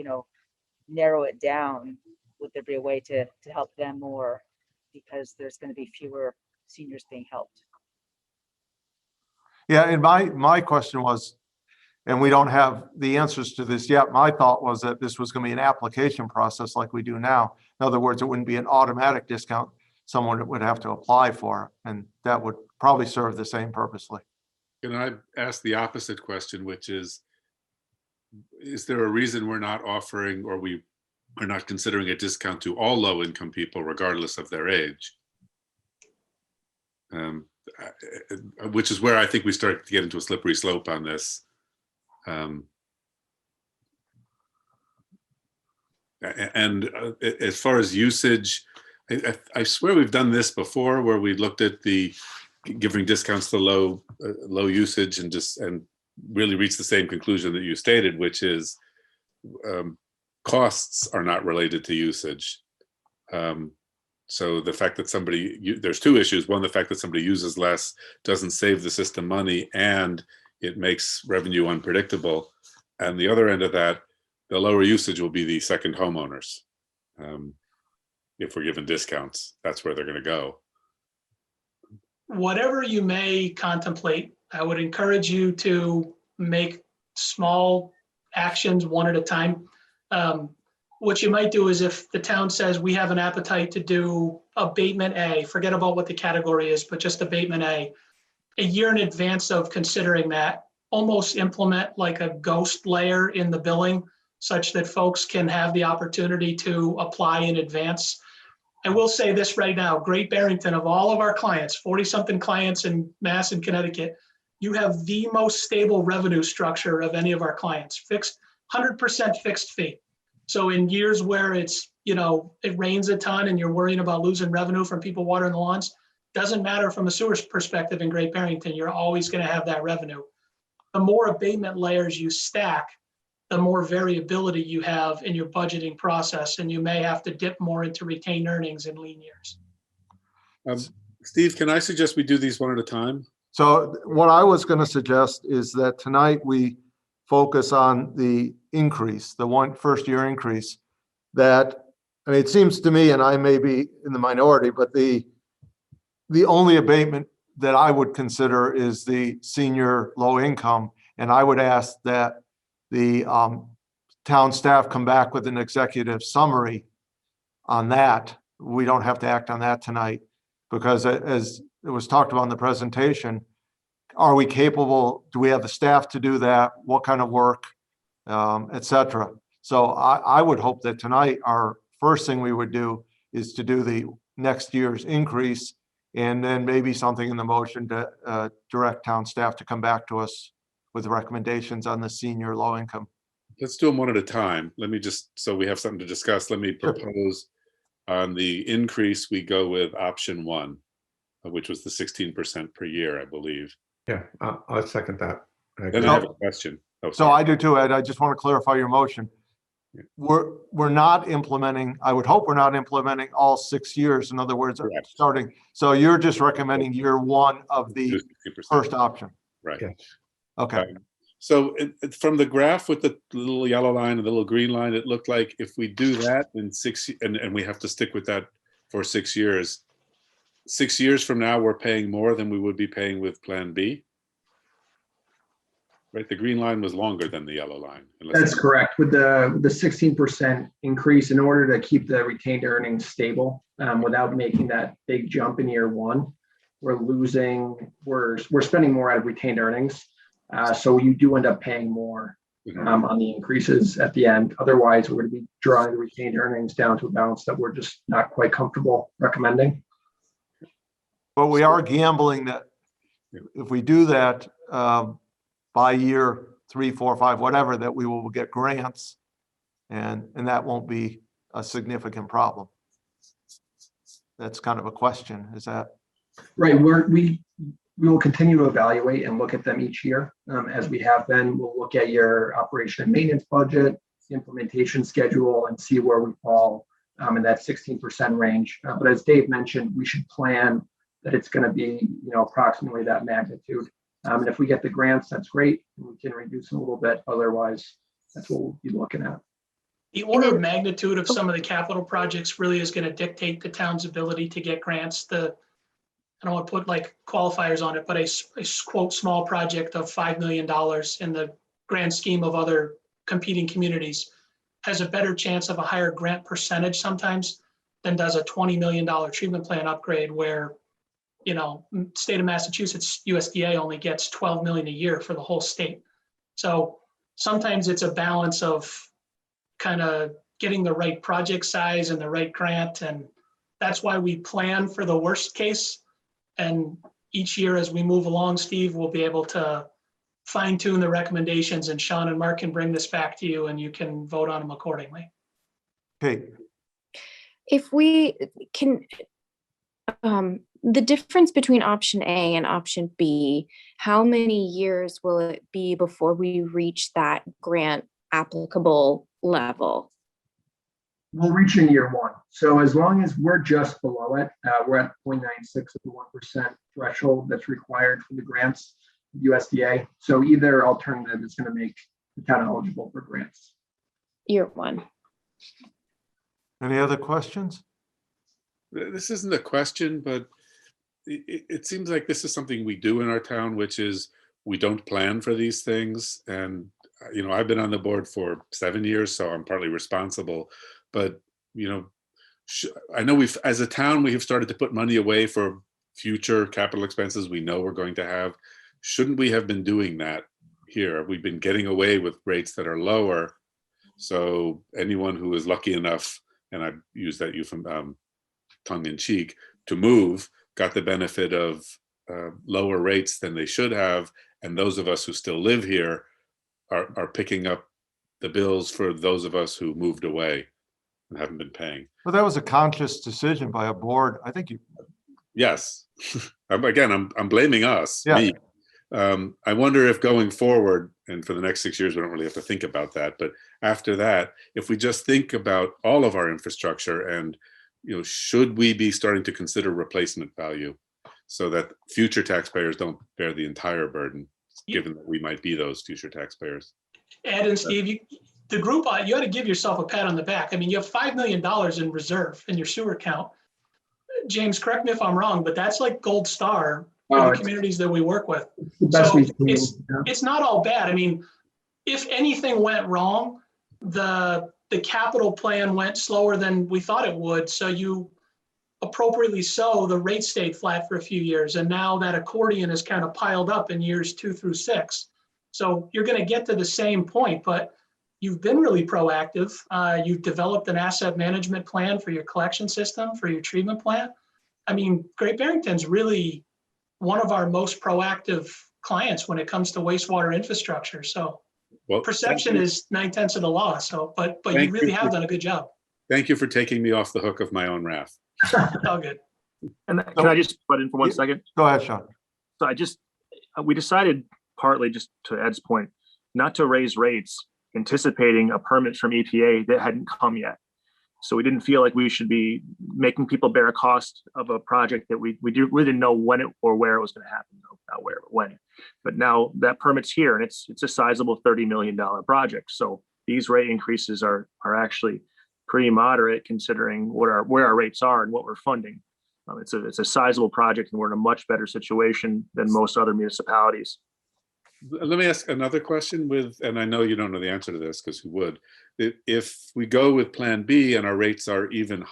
narrow it down, would there be a way to help them more, because there's going to be fewer seniors being helped? Yeah, and my question was, and we don't have the answers to this yet, my thought was that this was going to be an application process like we do now. In other words, it wouldn't be an automatic discount. Someone would have to apply for it, and that would probably serve the same purposely. Can I ask the opposite question, which is there a reason we're not offering, or we are not considering a discount to all low-income people, regardless of their age? Which is where I think we start to get into a slippery slope on this. And as far as usage, I swear we've done this before, where we looked at the giving discounts to low usage and really reach the same conclusion that you stated, which is costs are not related to usage. So the fact that there's two issues. One, the fact that somebody uses less doesn't save the system money and it makes revenue unpredictable. And the other end of that, the lower usage will be the second homeowners. If we're given discounts, that's where they're going to go. Whatever you may contemplate, I would encourage you to make small actions one at a time. What you might do is if the town says we have an appetite to do abatement A, forget about what the category is, but just abatement A year in advance of considering that, almost implement like a ghost layer in the billing such that folks can have the opportunity to apply in advance. I will say this right now, Great Barrington, of all of our clients, 40-something clients in Mass and Connecticut, you have the most stable revenue structure of any of our clients, fixed, 100% fixed fee. So in years where it's, it rains a ton and you're worrying about losing revenue from people watering the lawns, doesn't matter from a sewer perspective in Great Barrington, you're always going to have that revenue. The more abatement layers you stack, the more variability you have in your budgeting process, and you may have to dip more into retained earnings in lean years. Steve, can I suggest we do these one at a time? So what I was going to suggest is that tonight we focus on the increase, the first year increase. That, I mean, it seems to me, and I may be in the minority, but the only abatement that I would consider is the senior low income. And I would ask that the town staff come back with an executive summary on that. We don't have to act on that tonight because as it was talked about in the presentation, are we capable? Do we have the staff to do that? What kind of work, et cetera? So I would hope that tonight our first thing we would do is to do the next year's increase, and then maybe something in the motion to direct town staff to come back to us with recommendations on the senior low income. Let's do them one at a time. Let me just, so we have something to discuss. Let me propose on the increase, we go with option 1, which was the 16% per year, I believe. Yeah, I'll second that. Then I have a question. Oh, So sorry. I do too, Ed. I just want to clarify your motion. We're not implementing, I would hope we're not implementing all 6 years. In other words, Correct. starting. So you're just recommending year 1 of the 60%. first option. Right. Yes. Okay. So from the graph with the little yellow line and the little green line, it looked like if we do that in 6, and we have to stick with that for 6 years, 6 years from now, we're paying more than we would be paying with Plan B. Right, the green line was longer than the yellow line. That's correct. With the 16% increase, in order to keep the retained earnings stable, without making that big jump in year 1, we're spending more out of retained earnings. So you do end up paying more on the increases at the end. Otherwise, we're going to be drawing the retained earnings down to a balance that we're just not quite comfortable recommending. But we are gambling that if we do that by year 3, 4, 5, whatever, that we will get grants, and that won't be a significant problem. That's kind of a question. Is that right? We will continue to evaluate and look at them each year, as we have been. We'll look at your operation and maintenance budget, implementation schedule, and see where we fall in that 16% range. But as Dave mentioned, we should plan that it's going to be, approximately that magnitude. And if we get the grants, that's great. We can reduce them a little bit. Otherwise, that's what we'll be looking at. The order of magnitude of some of the capital projects really is going to dictate the town's ability to get grants. I don't want to put like qualifiers on it, but a quote small project of $5 million in the grand scheme of other competing communities has a better chance of a higher grant percentage sometimes than does a $20 million treatment plant upgrade where, state of Massachusetts, USDA only gets 12 million a year for the whole state. So sometimes it's a balance of kind of getting the right project size and the right grant. And that's why we plan for the worst case. And each year as we move along, Steve, we'll be able to fine tune the recommendations, and Sean and Mark can bring this back to you and you can vote on them accordingly. okay? If we can The difference between option A and option B, how many years will it be before we reach that grant applicable level? We'll reach in year one. So as long as we're just below it, we're at 0.96 of the 1% threshold that's required for the grants, USDA. So either alternative is going to make the town eligible for grants. Year one. Any other questions? This isn't a question, but it seems like this is something we do in our town, which is we don't plan for these things. And, I've been on the board for 7 years, so I'm partly responsible. But, I know as a town, we have started to put money away for future capital expenses we know we're going to have. Shouldn't we have been doing that here? We've been getting away with rates that are lower. So anyone who is lucky enough, and I use that tongue in cheek, to move, got the benefit of lower rates than they should have. And those of us who still live here are picking up the bills for those of us who moved away and haven't been paying. Well, that was a conscious decision by a board. I think you. Yes. Again, I'm blaming us. Yeah. Me. I wonder if going forward, and for the next 6 years, we don't really have to think about that. But after that, if we just think about all of our infrastructure and, should we be starting to consider replacement value so that future taxpayers don't bear the entire burden, given that we might be those future taxpayers? Ed and Steve, the group, you ought to give yourself a pat on the back. I mean, you have $5 million in reserve in your sewer account. James, correct me if I'm wrong, but that's like gold star for the communities that we work with. So it's not all bad. I mean, if anything went wrong, the capital plan went slower than we thought it would. So you appropriately so, the rate stayed flat for a few years. And now that accordion is kind of piled up in years 2 through 6. So you're going to get to the same point, but you've been really proactive. You've developed an asset management plan for your collection system, for your treatment plant. I mean, Great Barrington's really one of our most proactive clients when it comes to wastewater infrastructure. So perception is 9/10 of the law. So, but you really have done a good job. Thank you for taking me off the hook of my own wrath. All good. And can I just butt in for 1 second? Go ahead, Sean. So we decided, partly just to Ed's point, not to raise rates, anticipating a permit from EPA that hadn't come yet. So we didn't feel like we should be making people bear a cost of a project that we didn't know when it or where it was going to happen, not where, but when. But now that permit's here, and it's a sizable $30 million project. So these rate increases are actually pretty moderate considering where our rates are and what we're funding. It's a sizable project, and we're in a much better situation than most other municipalities. Let me ask another question and I know you don't know the answer to this because who would? If we go with Plan B and our rates are even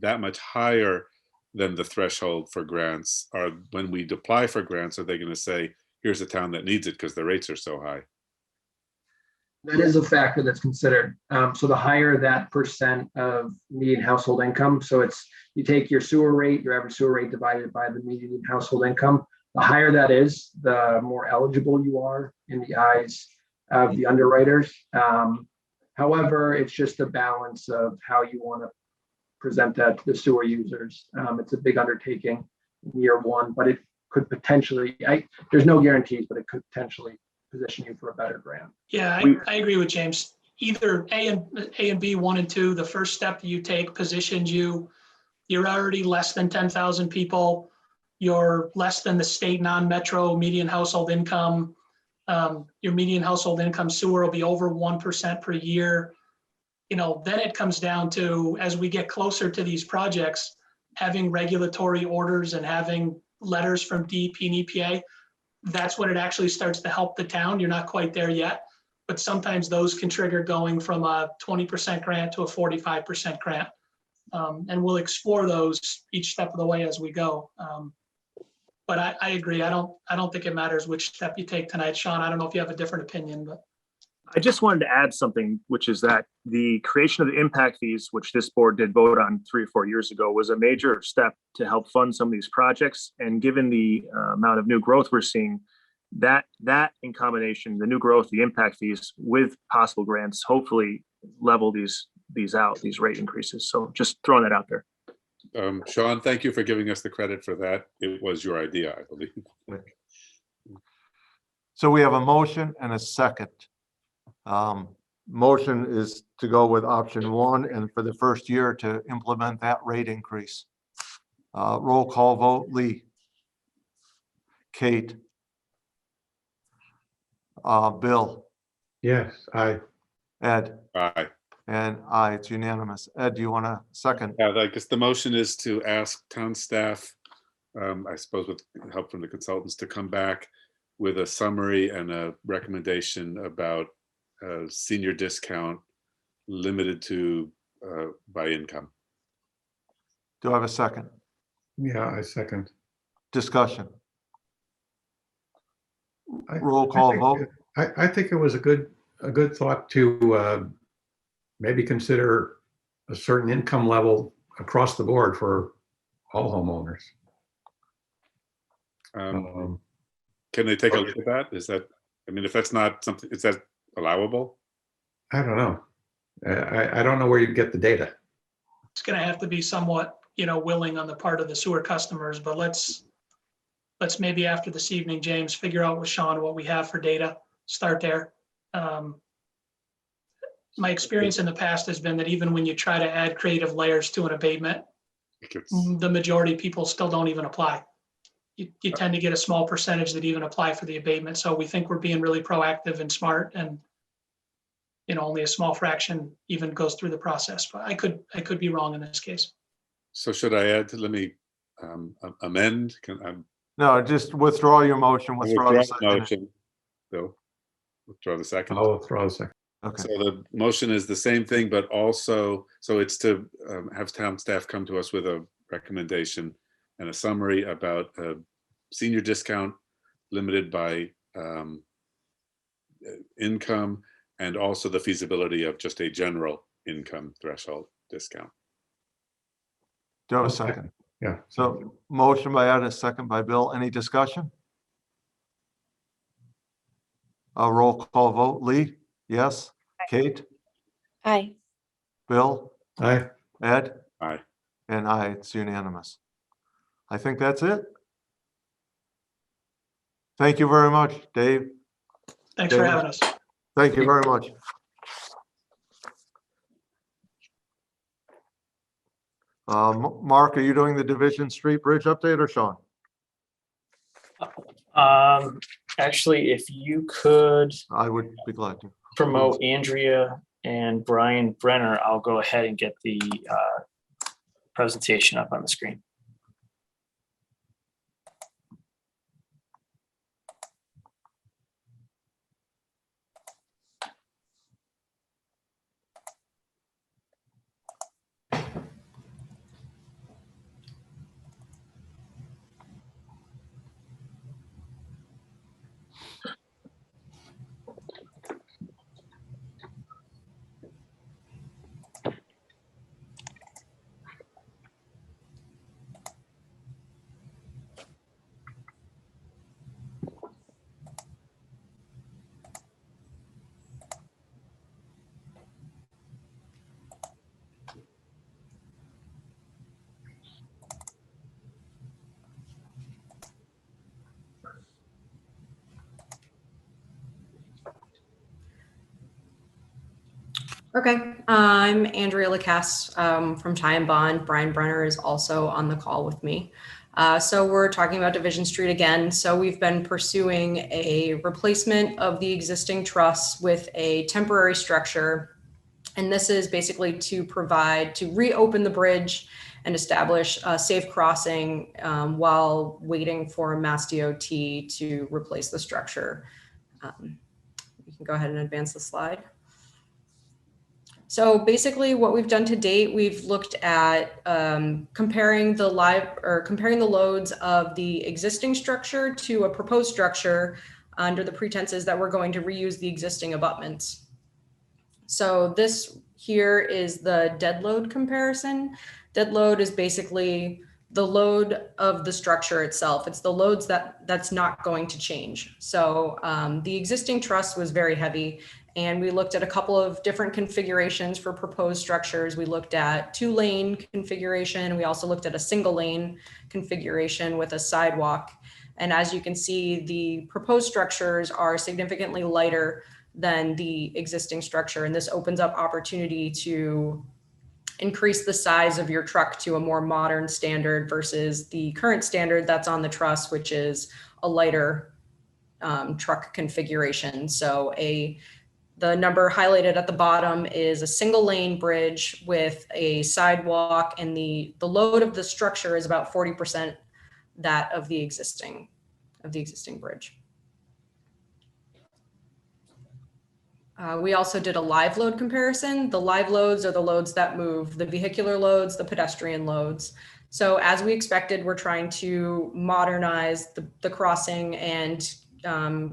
that much higher than the threshold for grants, when we apply for grants, are they going to say, here's a town that needs it because the rates are so high? That is a factor that's considered. So the higher that percent of median household income, so you take your sewer rate, your average sewer rate divided by the median household income. The higher that is, the more eligible you are in the eyes of the underwriters. However, it's just a balance of how you want to present that to the sewer users. It's a big undertaking in year one, but it could potentially, there's no guarantees, but it could potentially position you for a better grant. Yeah, I agree with James. Either A and B, 1 and 2, the first step you take positions you, you're already less than 10,000 people. You're less than the state non-metro median household income. Your median household income sewer will be over 1% per year. Then it comes down to, as we get closer to these projects, having regulatory orders and having letters from DEP and EPA. That's when it actually starts to help the town. You're not quite there yet, but sometimes those can trigger going from a 20% grant to a 45% grant. And we'll explore those each step of the way as we go. But I agree. I don't think it matters which step you take tonight, Sean. I don't know if you have a different opinion, but I just wanted to add something, which is that the creation of the impact fees, which this board did vote on 3 or 4 years ago, was a major step to help fund some of these projects. And given the amount of new growth we're seeing, that in combination, the new growth, the impact fees with possible grants, hopefully level these rate increases. So just throwing that out there. Sean, thank you for giving us the credit for that. It was your idea, I believe. So we have a motion and a second. Motion is to go with option one and for the first year to implement that rate increase. Roll call vote, Lee. Kate. Bill, Yes, Ed, Aye. and I, it's unanimous. Ed, do you want to second? Yeah, I guess the motion is to ask town staff, I suppose with help from the consultants, to come back with a summary and a recommendation about senior discount limited to by income. Do I have a second? yeah, I second. Discussion. I- Roll I call think- vote. I think it was a good thought to maybe consider a certain income level across the board for all homeowners. Can they take a look at that? Is that, I mean, if that's not something, is that allowable? I don't know. I don't know where you get the data. It's gonna have to be somewhat, willing on the part of the sewer customers, but let's maybe after this evening, James, figure out with Sean what we have for data, start there. My experience in the past has been that even when you try to add creative layers to an abatement, the majority of people still don't even apply. You tend to get a small percentage that even apply for the abatement. So we think we're being really proactive and smart, and only a small fraction even goes through the process. But I could be wrong in this case. So should I add, let me amend? No, just withdraw your motion, withdraw the Withdraw the second. motion. Bill, withdraw the second. I'll throw a second. Okay, So the motion is the same thing, but also, so it's to have town staff come to us with a recommendation and a summary about senior discount limited by income, and also the feasibility of just a general income threshold discount. do I have a Okay. second? Yeah. So motion by Ed, a second by Bill. Any discussion? A roll call vote. Lee? Yes. Kate? Aye. Bill? Aye. Ed? Aye. And I, it's unanimous. I think that's it. Thank you very much, Dave. Thanks for James? having us. Thank you very much. Mark, are you doing the Division Street Bridge update or Sean? Actually, if you could I would be glad to. promote Andrea and Brian Brenner, I'll go ahead and get the presentation up on the screen. Okay, I'm Andrea Lacasse from Ty and Bond. Brian Brenner is also on the call with me. So we're talking about Division Street again. So we've been pursuing a replacement of the existing truss with a temporary structure. And this is basically to reopen the bridge and establish a safe crossing while waiting for Mass DOT to replace the structure. You can go ahead and advance the slide. So basically what we've done to date, we've looked at comparing the loads of the existing structure to a proposed structure under the pretenses that we're going to reuse the existing abutments. So this here is the dead load comparison. Dead load is basically the load of the structure itself. It's the loads that's not going to change. So the existing truss was very heavy, And we looked at a couple of different configurations for proposed structures. We looked at 2-lane configuration. We also looked at a single lane configuration with a sidewalk. And as you can see, the proposed structures are significantly lighter than the existing structure. And this opens up opportunity to increase the size of your truck to a more modern standard versus the current standard that's on the truss, which is a lighter truck configuration. So the number highlighted at the bottom is a single lane bridge with a sidewalk, and the load of the structure is about 40% that of the existing bridge. We also did a live load comparison. The live loads are the loads that move, the vehicular loads, the pedestrian loads. So as we expected, we're trying to modernize the crossing and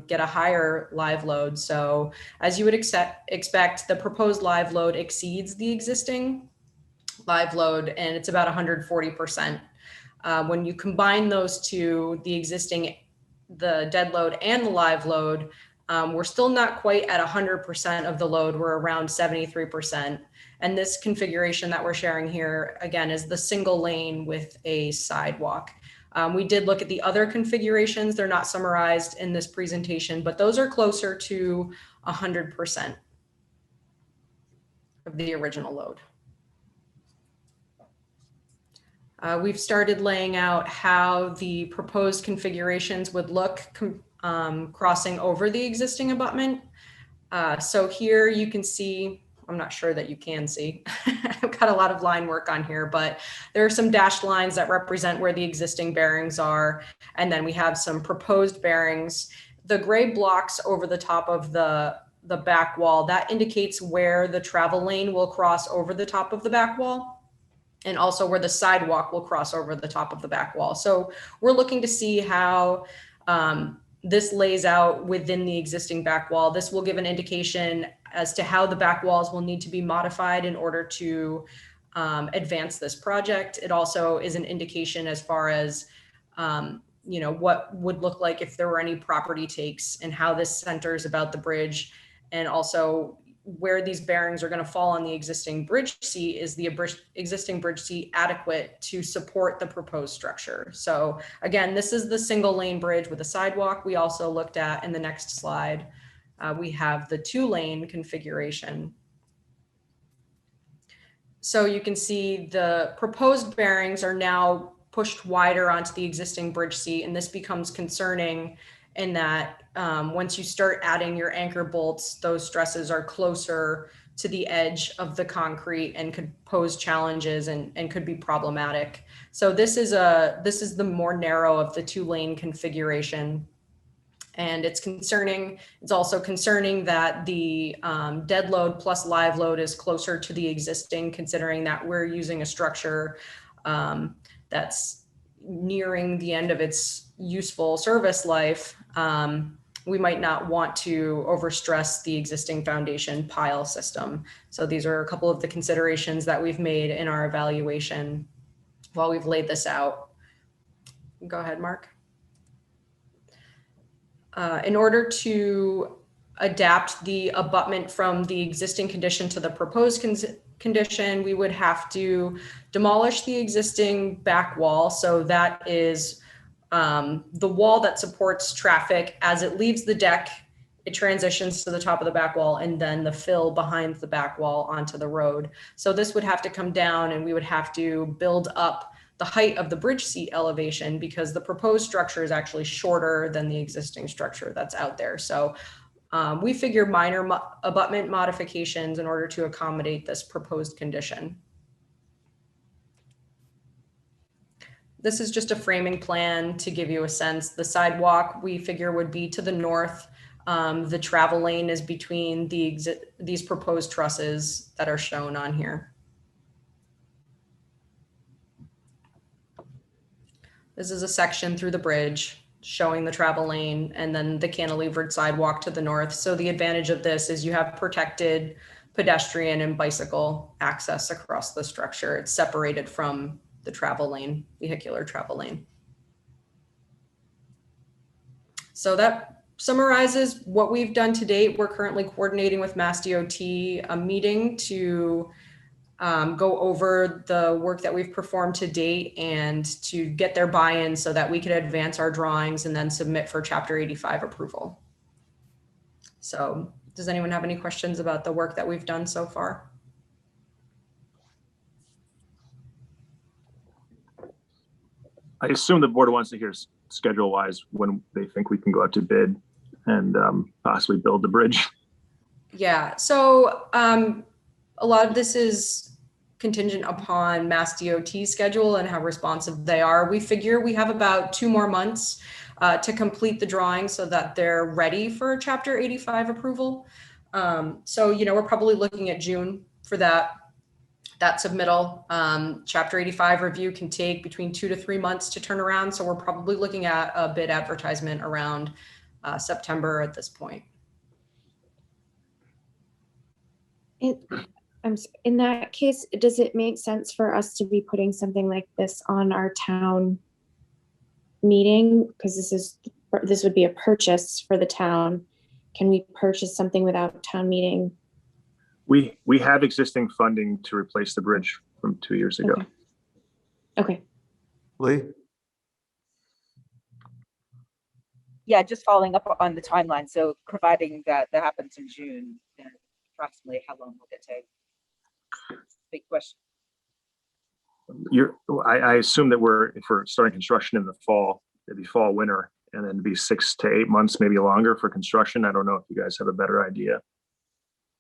get a higher live load. So as you would expect, the proposed live load exceeds the existing live load, and it's about 140%. When you combine those two, the dead load and the live load, we're still not quite at 100% of the load. We're around 73%. And this configuration that we're sharing here, again, is the single lane with a sidewalk. We did look at the other configurations. They're not summarized in this presentation, but those are closer to 100% of the original load. We've started laying out how the proposed configurations would look crossing over the existing abutment. So here you can see, I'm not sure that you can see, I've got a lot of line work on here, but there are some dashed lines that represent where the existing bearings are. And then we have some proposed bearings. The gray blocks over the top of the back wall, that indicates where the travel lane will cross over the top of the back wall, and also where the sidewalk will cross over the top of the back wall. So we're looking to see how this lays out within the existing back wall. This will give an indication as to how the back walls will need to be modified in order to advance this project. It also is an indication as far as what would look like if there were any property takes, and how this centers about the bridge, and also where these bearings are going to fall on the existing bridge seat. Is the existing bridge seat adequate to support the proposed structure? So again, this is the single lane bridge with a sidewalk. We also looked at, in the next slide, we have the 2-lane configuration. So you can see the proposed bearings are now pushed wider onto the existing bridge seat, and this becomes concerning in that once you start adding your anchor bolts, those stresses are closer to the edge of the concrete and could pose challenges and could be problematic. So this is the more narrow of the 2-lane configuration. And it's concerning. It's also concerning that the dead load plus live load is closer to the existing, considering that we're using a structure that's nearing the end of its useful service life. We might not want to overstress the existing foundation pile system. So these are a couple of the considerations that we've made in our evaluation while we've laid this out. Go ahead, Mark. In order to adapt the abutment from the existing condition to the proposed condition, we would have to demolish the existing back wall. So that is the wall that supports traffic. As it leaves the deck, it transitions to the top of the back wall, and then the fill behind the back wall onto the road. So this would have to come down, and we would have to build up the height of the bridge seat elevation, because the proposed structure is actually shorter than the existing structure that's out there. So we figure minor abutment modifications in order to accommodate this proposed condition. This is just a framing plan to give you a sense. The sidewalk we figure would be to the north. The travel lane is between these proposed trusses that are shown on here. This is a section through the bridge showing the travel lane, and then the cantilevered sidewalk to the north. So the advantage of this is you have protected pedestrian and bicycle access across the structure. It's separated from the travel lane, vehicular travel lane. So that summarizes what we've done to date. We're currently coordinating with Mass DOT a meeting to go over the work that we've performed to date and to get their buy-in so that we can advance our drawings and then submit for Chapter 85 approval. So does anyone have any questions about the work that we've done so far? I assume the board wants to hear schedule wise when they think we can go out to bid and possibly build the bridge. Yeah, so a lot of this is contingent upon Mass DOT schedule and how responsive they are. We figure we have about 2 more months to complete the drawing so that they're ready for Chapter 85 approval. So, you know, we're probably looking at June for that submittal. Chapter 85 review can take between 2 to 3 months to turn around. So we're probably looking at a bid advertisement around September at this point. In that case, does it make sense for us to be putting something like this on our town meeting? Because this would be a purchase for the town. Can we purchase something without town meeting? We have existing funding to replace the bridge from 2 years ago. Okay. Lee? Yeah, just following up on the timeline. So providing that happens in June, then approximately how long will it take? Big question. I assume that if we're starting construction in the fall, it'd be fall, winter, and then it'd be 6 to 8 months, maybe longer for construction. I don't know if you guys have a better idea.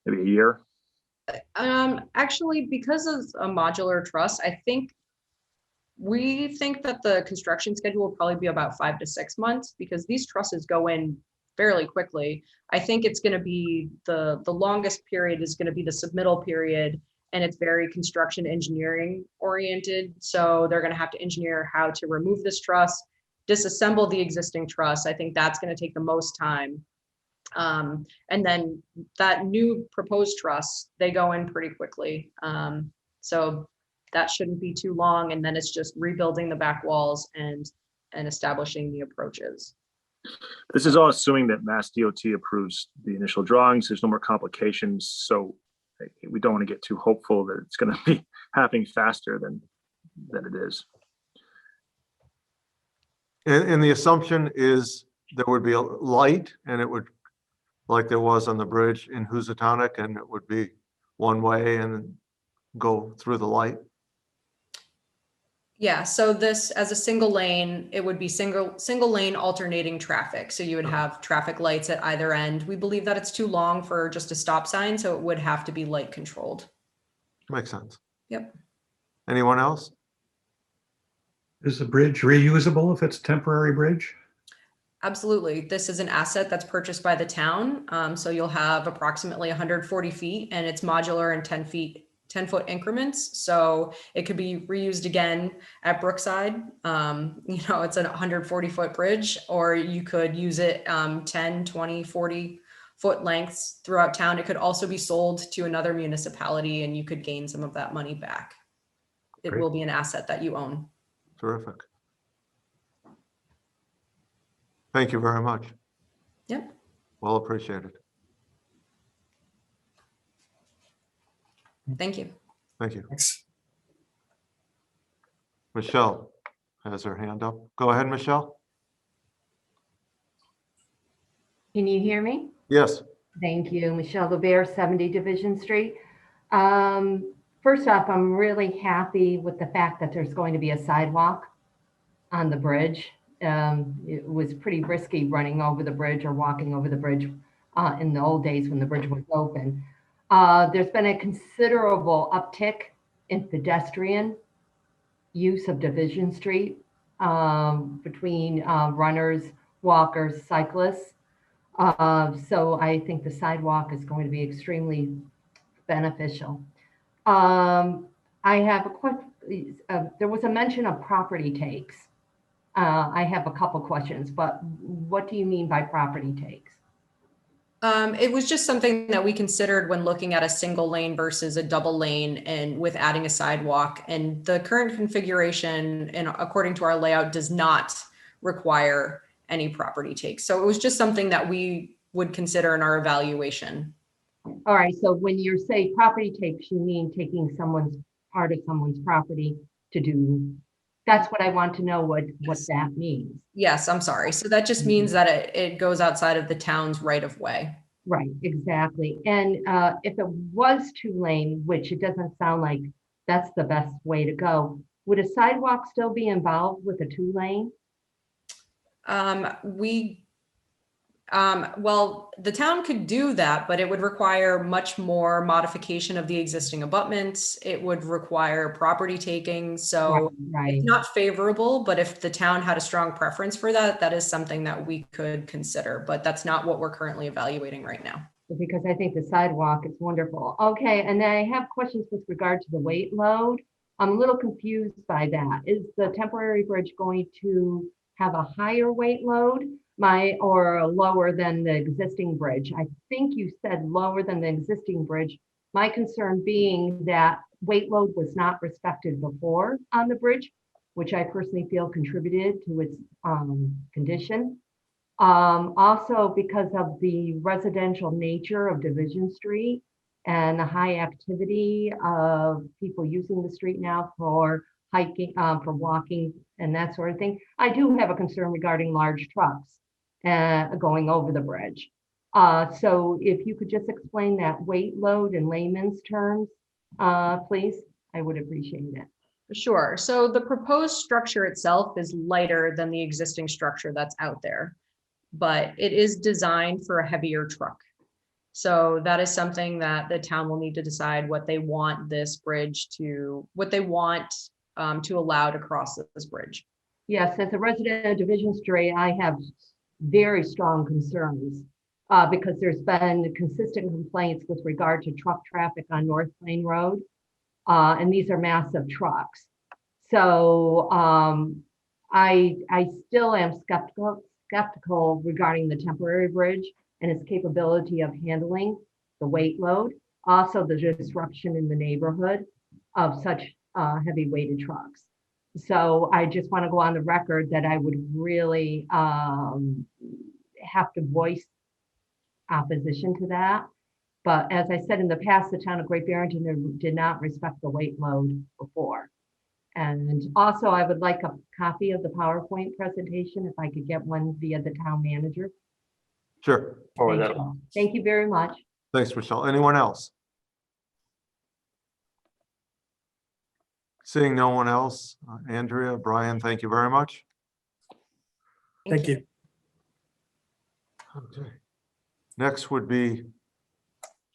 Maybe a year. Actually, because of a modular truss, we think that the construction schedule will probably be about 5 to 6 months because these trusses go in fairly quickly. I think it's going to be the longest period is going to be the submittal period, and it's very construction engineering oriented. So they're going to have to engineer how to remove this truss, disassemble the existing truss. I think that's going to take the most time. And then that new proposed truss, they go in pretty quickly. So that shouldn't be too long. And then it's just rebuilding the back walls and establishing the approaches. This is all assuming that Mass DOT approves the initial drawings. There's no more complications. So we don't want to get too hopeful that it's going to be happening faster than it is. And the assumption is there would be a light and it would, like there was on the bridge in Housatonic, and it would be one way and go through the light. Yeah, so this as a single lane, it would be single lane alternating traffic. So you would have traffic lights at either end. We believe that it's too long for just a stop sign, so it would have to be light controlled. Makes sense. Yep. Anyone else? Is the bridge reusable if it's a temporary bridge? Absolutely. This is an asset that's purchased by the town. So you'll have approximately 140 feet and it's modular and 10-foot increments. So it could be reused again at Brookside. It's a 140-foot bridge, or you could use it 10, 20, 40-foot lengths throughout town. It could also be sold to another municipality and you could gain some of that money back. It Great. will be an asset that you own. Terrific. Thank you very much. Yep. Well appreciated. Thank you. Thank you. Thanks. Michelle has her hand up. Go ahead, Michelle. Can you hear me? Yes. Thank you. Michelle Gobert, 70 Division Street. First off, I'm really happy with the fact that there's going to be a sidewalk on the bridge. It was pretty risky running over the bridge or walking over the bridge in the old days when the bridge was open. There's been a considerable uptick in pedestrian use of Division Street between runners, walkers, cyclists. So I think the sidewalk is going to be extremely beneficial. I have a question. There was a mention of property takes. I have a couple questions, but what do you mean by property takes? It was just something that we considered when looking at a single lane versus a double lane and with adding a sidewalk. And the current configuration, and according to our layout, does not require any property takes. So it was just something that we would consider in our evaluation. All right, so when you say property takes, you mean taking someone's part of someone's property to do, that's what I want to know what that means. Yes, I'm sorry. So that just means that it goes outside of the town's right of way. Right, exactly. And if it was 2-lane, which it doesn't sound like that's the best way to go, would a sidewalk still be involved with a 2-lane? Well, the town could do that, but it would require much more modification of the existing abutments. It would require property taking. So Right. it's not favorable, but if the town had a strong preference for that, that is something that we could consider, but that's not what we're currently evaluating right now. Because I think the sidewalk is wonderful. Okay, and then I have questions with regard to the weight load. I'm a little confused by that. Is the temporary bridge going to have a higher weight load or lower than the existing bridge? I think you said lower than the existing bridge. My concern being that weight load was not respected before on the bridge, which I personally feel contributed to its condition. Also because of the residential nature of Division Street and the high activity of people using the street now for hiking, for walking and that sort of thing. I do have a concern regarding large trucks going over the bridge. So if you could just explain that weight load in layman's terms, please, I would appreciate it. Sure. So the proposed structure itself is lighter than the existing structure that's out there, but it is designed for a heavier truck. So that is something that the town will need to decide what they want this bridge to, what they want to allow to cross this bridge. Yes, as a resident of Division Street, I have very strong concerns because there's been consistent complaints with regard to truck traffic on North Plain Road. And these are massive trucks. So I still am skeptical regarding the temporary bridge and its capability of handling the weight load. Also the disruption in the neighborhood of such heavy weighted trucks. So I just want to go on the record that I would really have to voice opposition to that. But as I said in the past, the town of Great Barrington did not respect the weight load before. And also I would like a copy of the PowerPoint presentation if I could get one via the town manager. Sure. Thank you very much. Thanks, Michelle. Anyone else? Seeing no one else, Andrea, Brian, thank you very much. Thank you. Okay. Next would be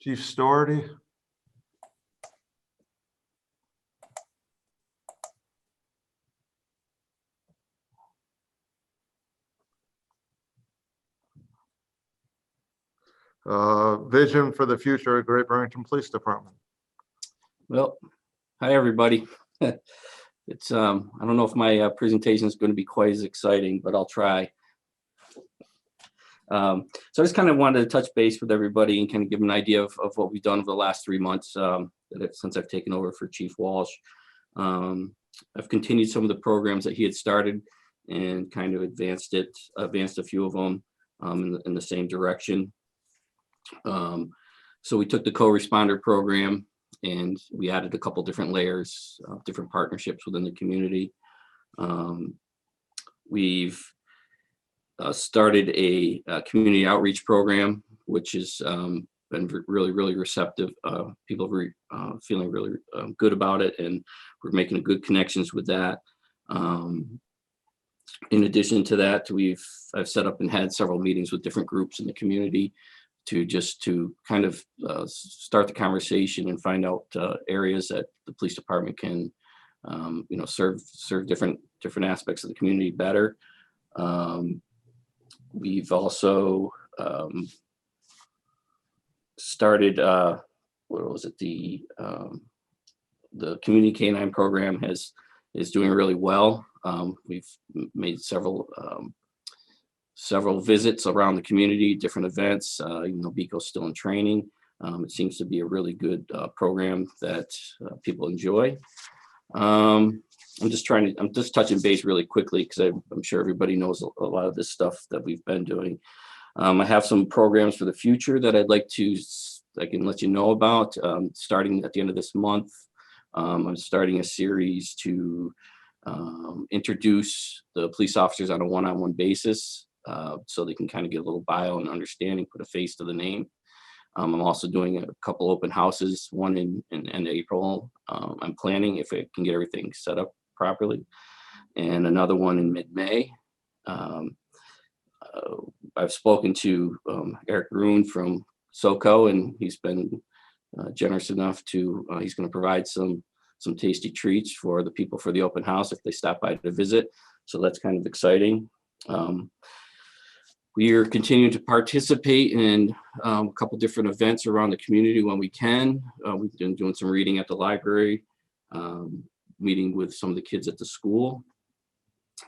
Chief Story. Vision for the future of Great Barrington Police Department. Well, hi, everybody. It's I don't know if my presentation is going to be quite as exciting, but I'll try. So I just kind of wanted to touch base with everybody and kind of give an idea of what we've done over the last 3 months since I've taken over for Chief Walsh. I've continued some of the programs that he had started and kind of advanced a few of them in the same direction. So we took the co-responder program and we added a couple different layers, different partnerships within the community. We've started a community outreach program, which has been really receptive. People are feeling really good about it, and we're making good connections with that. In addition to that, I've set up and had several meetings with different groups in the community to kind of start the conversation and find out areas that the police department can serve different aspects of the community better. We've also started the community canine program is doing really well. We've made several visits around the community, different events, even though BICO's still in training. It seems to be a really good program that people enjoy. I'm just touching base really quickly because I'm sure everybody knows a lot of this stuff that we've been doing. I have some programs for the future that I can let you know about, starting at the end of this month. I'm starting a series to introduce the police officers on a one-on-one basis, so they can kind of get a little bio and understanding, put a face to the name. I'm also doing a couple open houses, one in end of April. I'm planning if I can get everything set up properly, and another one in mid-May. I've spoken to Eric Roon from SoCo, and he's been generous enough to, he's going to provide some tasty treats for the people for the open house if they stop by to visit. So that's kind of exciting. We are continuing to participate in a couple different events around the community when we can. We've been doing some reading at the library, meeting with some of the kids at the schools,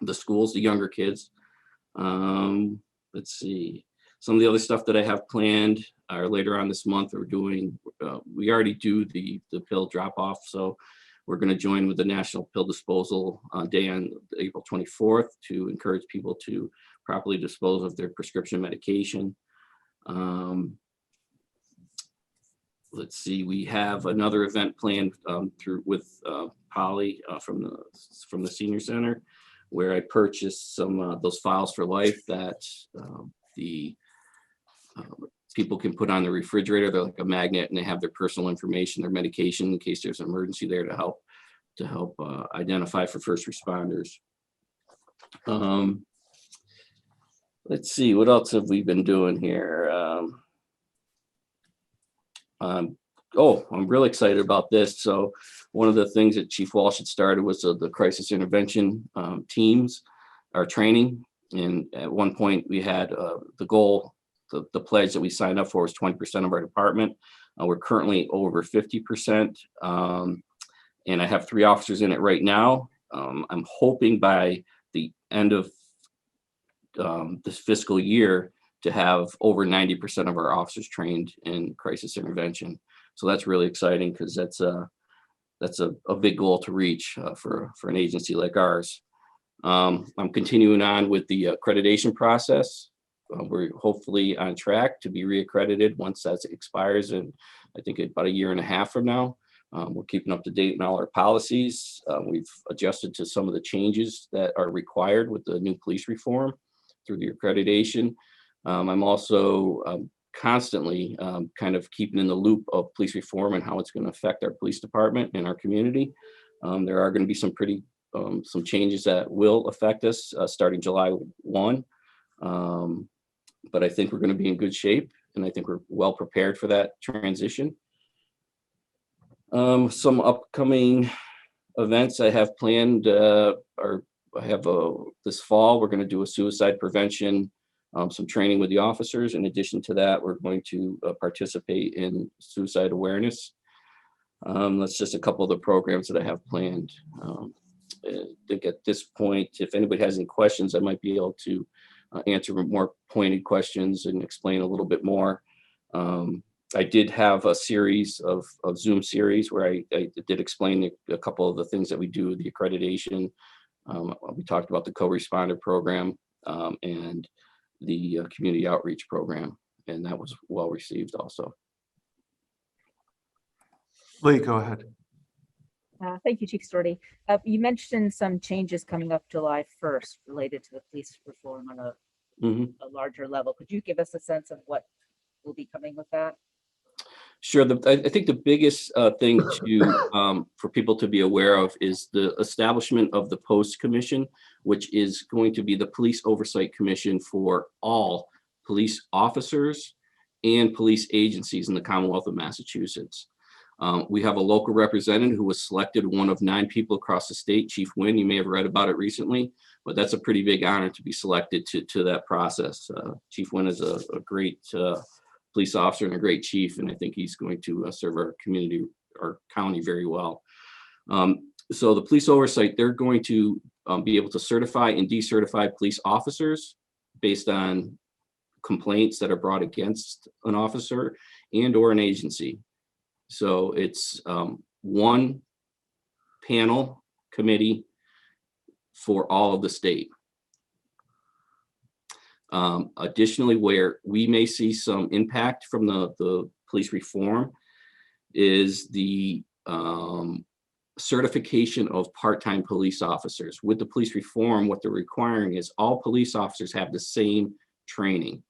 the younger kids. Let's see. Some of the other stuff that I have planned are later on this month. We already do the pill drop off. So we're going to join with the National Pill Disposal Day on April 24th to encourage people to properly dispose of their prescription medication. Let's see, we have another event planned with Polly from the senior center, where I purchased some those files for life that the people can put on the refrigerator. They're like a magnet, and they have their personal information, their medication, in case there's an emergency there to help identify for first responders. Let's see, what else have we been doing here? I'm really excited about this. So one of the things that Chief Walsh had started was the crisis intervention teams, our training. And at one point we had the goal, the pledge that we signed up for was 20% of our department. We're currently over 50%. And I have 3 officers in it right now. I'm hoping by the end of this fiscal year to have over 90% of our officers trained in crisis intervention. So that's really exciting because that's a big goal to reach for an agency like ours. I'm continuing on with the accreditation process. We're hopefully on track to be reaccredited once that expires in, I think, about 1.5 years from now. We're keeping up to date on all our policies. We've adjusted to some of the changes that are required with the new police reform through the accreditation. I'm also constantly kind of keeping in the loop of police reform and how it's going to affect our police department and our community. There are going to be some changes that will affect us starting July 1. But I think we're going to be in good shape, and I think we're well prepared for that transition. Some upcoming events I have planned this fall. We're going to do a suicide prevention, some training with the officers. In addition to that, we're going to participate in suicide awareness. That's just a couple of the programs that I have planned. I think at this point, if anybody has any questions, I might be able to answer more pointed questions and explain a little bit more. I did have a series of Zoom series where I did explain a couple of the things that we do, the accreditation. We talked about the co-responder program and the community outreach program, and that was well received also. Lee, go ahead. Thank you, Chief Storty. You mentioned some changes coming up July 1st related to the police reform on a larger level. Could you give us a sense of what will be coming with that? Sure. I think the biggest thing for people to be aware of is the establishment of the Post Commission, which is going to be the Police Oversight Commission for all police officers and police agencies in the Commonwealth of Massachusetts. We have a local representative who was selected, one of 9 people across the state, Chief Wynn. You may have read about it recently, but that's a pretty big honor to be selected to that process. Chief Wynn is a great police officer and a great chief, and I think he's going to serve our community, our county very well. So the police oversight, they're going to be able to certify and decertify police officers based on complaints that are brought against an officer and or an agency. So it's one panel committee for all of the state. Additionally, where we may see some impact from the police reform is the certification of part-time police officers. With the police reform, what they're requiring is all police officers have the same training.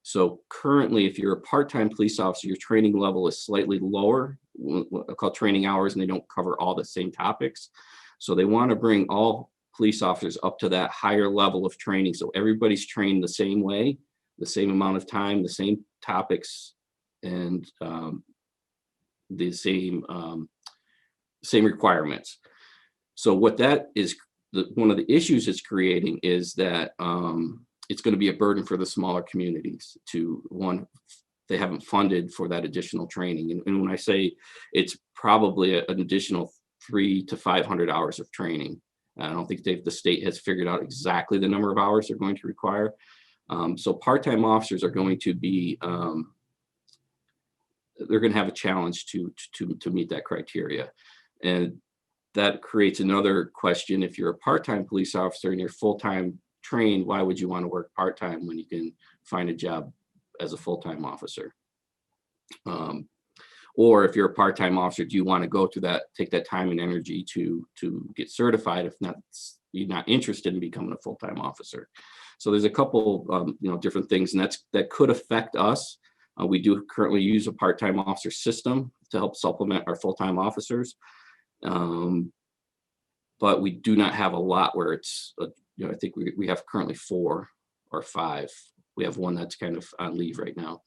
So currently, if you're a part-time police officer, your training level is slightly lower, what I call training hours, and they don't cover all the same topics. So they want to bring all police officers up to that higher level of training. So everybody's trained the same way, the same amount of time, the same topics, and the same requirements. So what that is, one of the issues it's creating is that it's going to be a burden for the smaller communities to, one, they haven't funded for that additional training. And when I say it's probably an additional 300 to 500 hours of training. I don't think the state has figured out exactly the number of hours they're going to require. So part-time officers are going to be, they're going to have a challenge to meet that criteria. And that creates another question. If you're a part-time police officer and you're full-time trained, why would you want to work part-time when you can find a job as a full-time officer? Or if you're a part-time officer, do you want to go through that, take that time and energy to get certified? If not, you're not interested in becoming a full-time officer. So there's a couple, different things, and that could affect us. We do currently use a part-time officer system to help supplement our full-time officers. But we do not have a lot where it's, I think we have currently 4 or 5. We have one that's kind of on leave right now.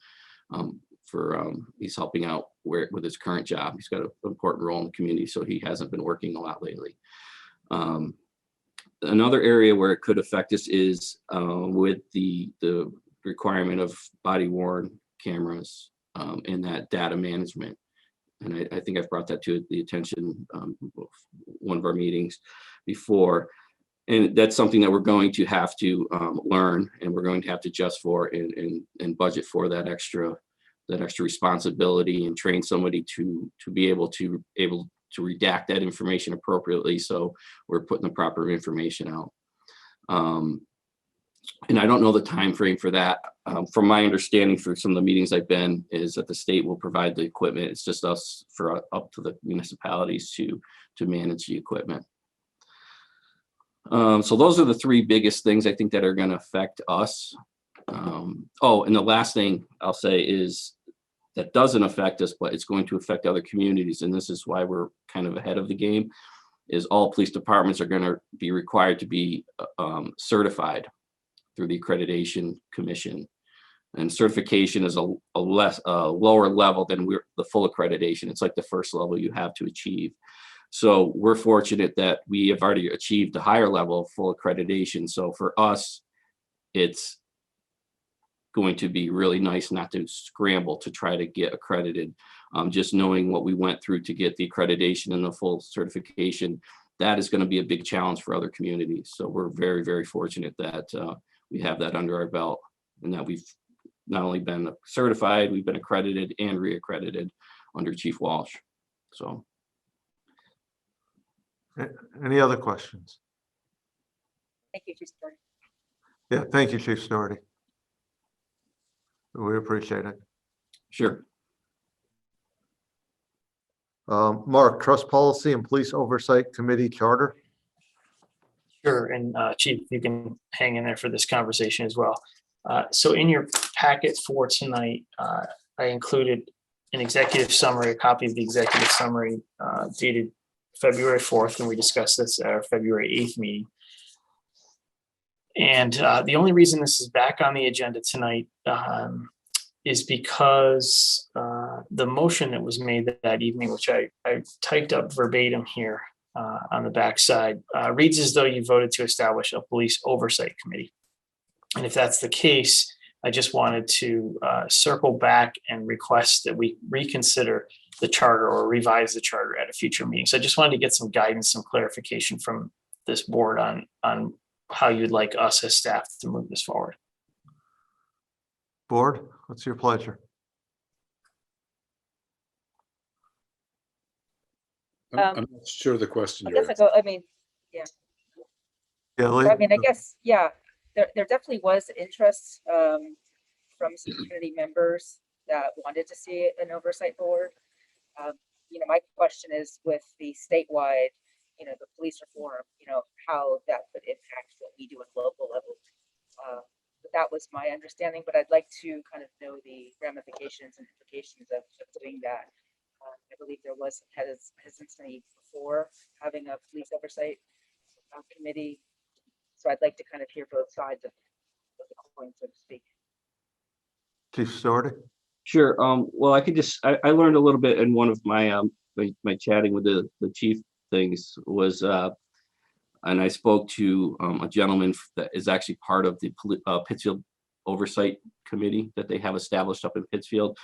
He's helping out with his current job. He's got an important role in the community, so he hasn't been working a lot lately. Another area where it could affect us is with the requirement of body-worn cameras and that data management. And I think I've brought that to the attention of one of our meetings before. And that's something that we're going to have to learn, and we're going to have to adjust for and budget for that extra responsibility, and train somebody to be able to redact that information appropriately. So we're putting the proper information out. And I don't know the time frame for that. From my understanding, for some of the meetings I've been, is that the state will provide the equipment. It's just up to the municipalities to manage the equipment. So those are the 3 biggest things I think that are going to affect us. And the last thing I'll say is that doesn't affect us, but it's going to affect other communities. And this is why we're kind of ahead of the game, is all police departments are going to be required to be certified through the Accreditation Commission. And certification is a lower level than the full accreditation. It's like the first level you have to achieve. So we're fortunate that we have already achieved the higher level of full accreditation. So for us, it's going to be really nice not to scramble to try to get accredited. Just knowing what we went through to get the accreditation and the full certification, that is going to be a big challenge for other communities. So we're very, very fortunate that we have that under our belt, and that we've not only been certified, we've been accredited and reaccredited under Chief Walsh. So. Any other questions? Thank you, Chief Stewart. Yeah, thank you, Chief Stewart. We appreciate it. Sure. Mark, Trust Policy and Police Oversight Committee Charter. Sure, and Chief, you can hang in there for this conversation as well. So in your packet for tonight, I included an executive summary, a copy of the executive summary dated February 4th, and we discussed this at our February 8th meeting. And the only reason this is back on the agenda tonight is because the motion that was made that evening, which I typed up verbatim here on the back side, reads as though you voted to establish a police oversight committee. And if that's the case, I just wanted to circle back and request that we reconsider the charter or revise the charter at a future meeting. So I just wanted to get some guidance, some clarification from this board on how you'd like us as staff to move this forward. Board, what's your pleasure? I'm not sure the question. I guess I go, I mean, yeah. Yeah, I mean, I guess, yeah, there definitely was interest from some community members that wanted to see an oversight board. You know, my question is with the statewide, you know, the police reform, you know, how that could impact what we do at local level. But that was my understanding, but I'd like to kind of know the ramifications and implications of doing that. I believe there was hesitancy before having a police oversight committee. So I'd like to kind of hear both sides of the coin, so to speak. Chief Stewart. Sure. Well, I could just, I learned a little bit in one of my, my chatting with the chief things was, and I spoke to a gentleman that is actually part of the Pittsfield Oversight Committee that they have established up in Pittsfield.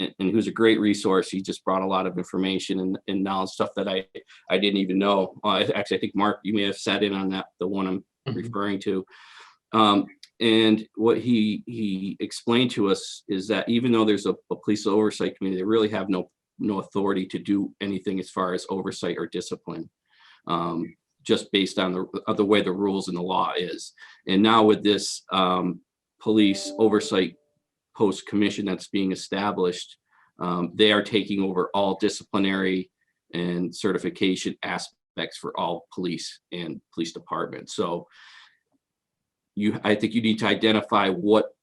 And he was a great resource. He just brought a lot of information and knowledge, stuff that I didn't even know. Actually, I think Mark, you may have sat in on that, the one I'm referring to. And what he explained to us is that even though there's a police oversight committee, they really have no authority to do anything as far as oversight or discipline, just based on the way the rules and the law is. And now with this police oversight post commission that's being established, they are taking over all disciplinary and certification aspects for all police and police departments. So I think you need to identify what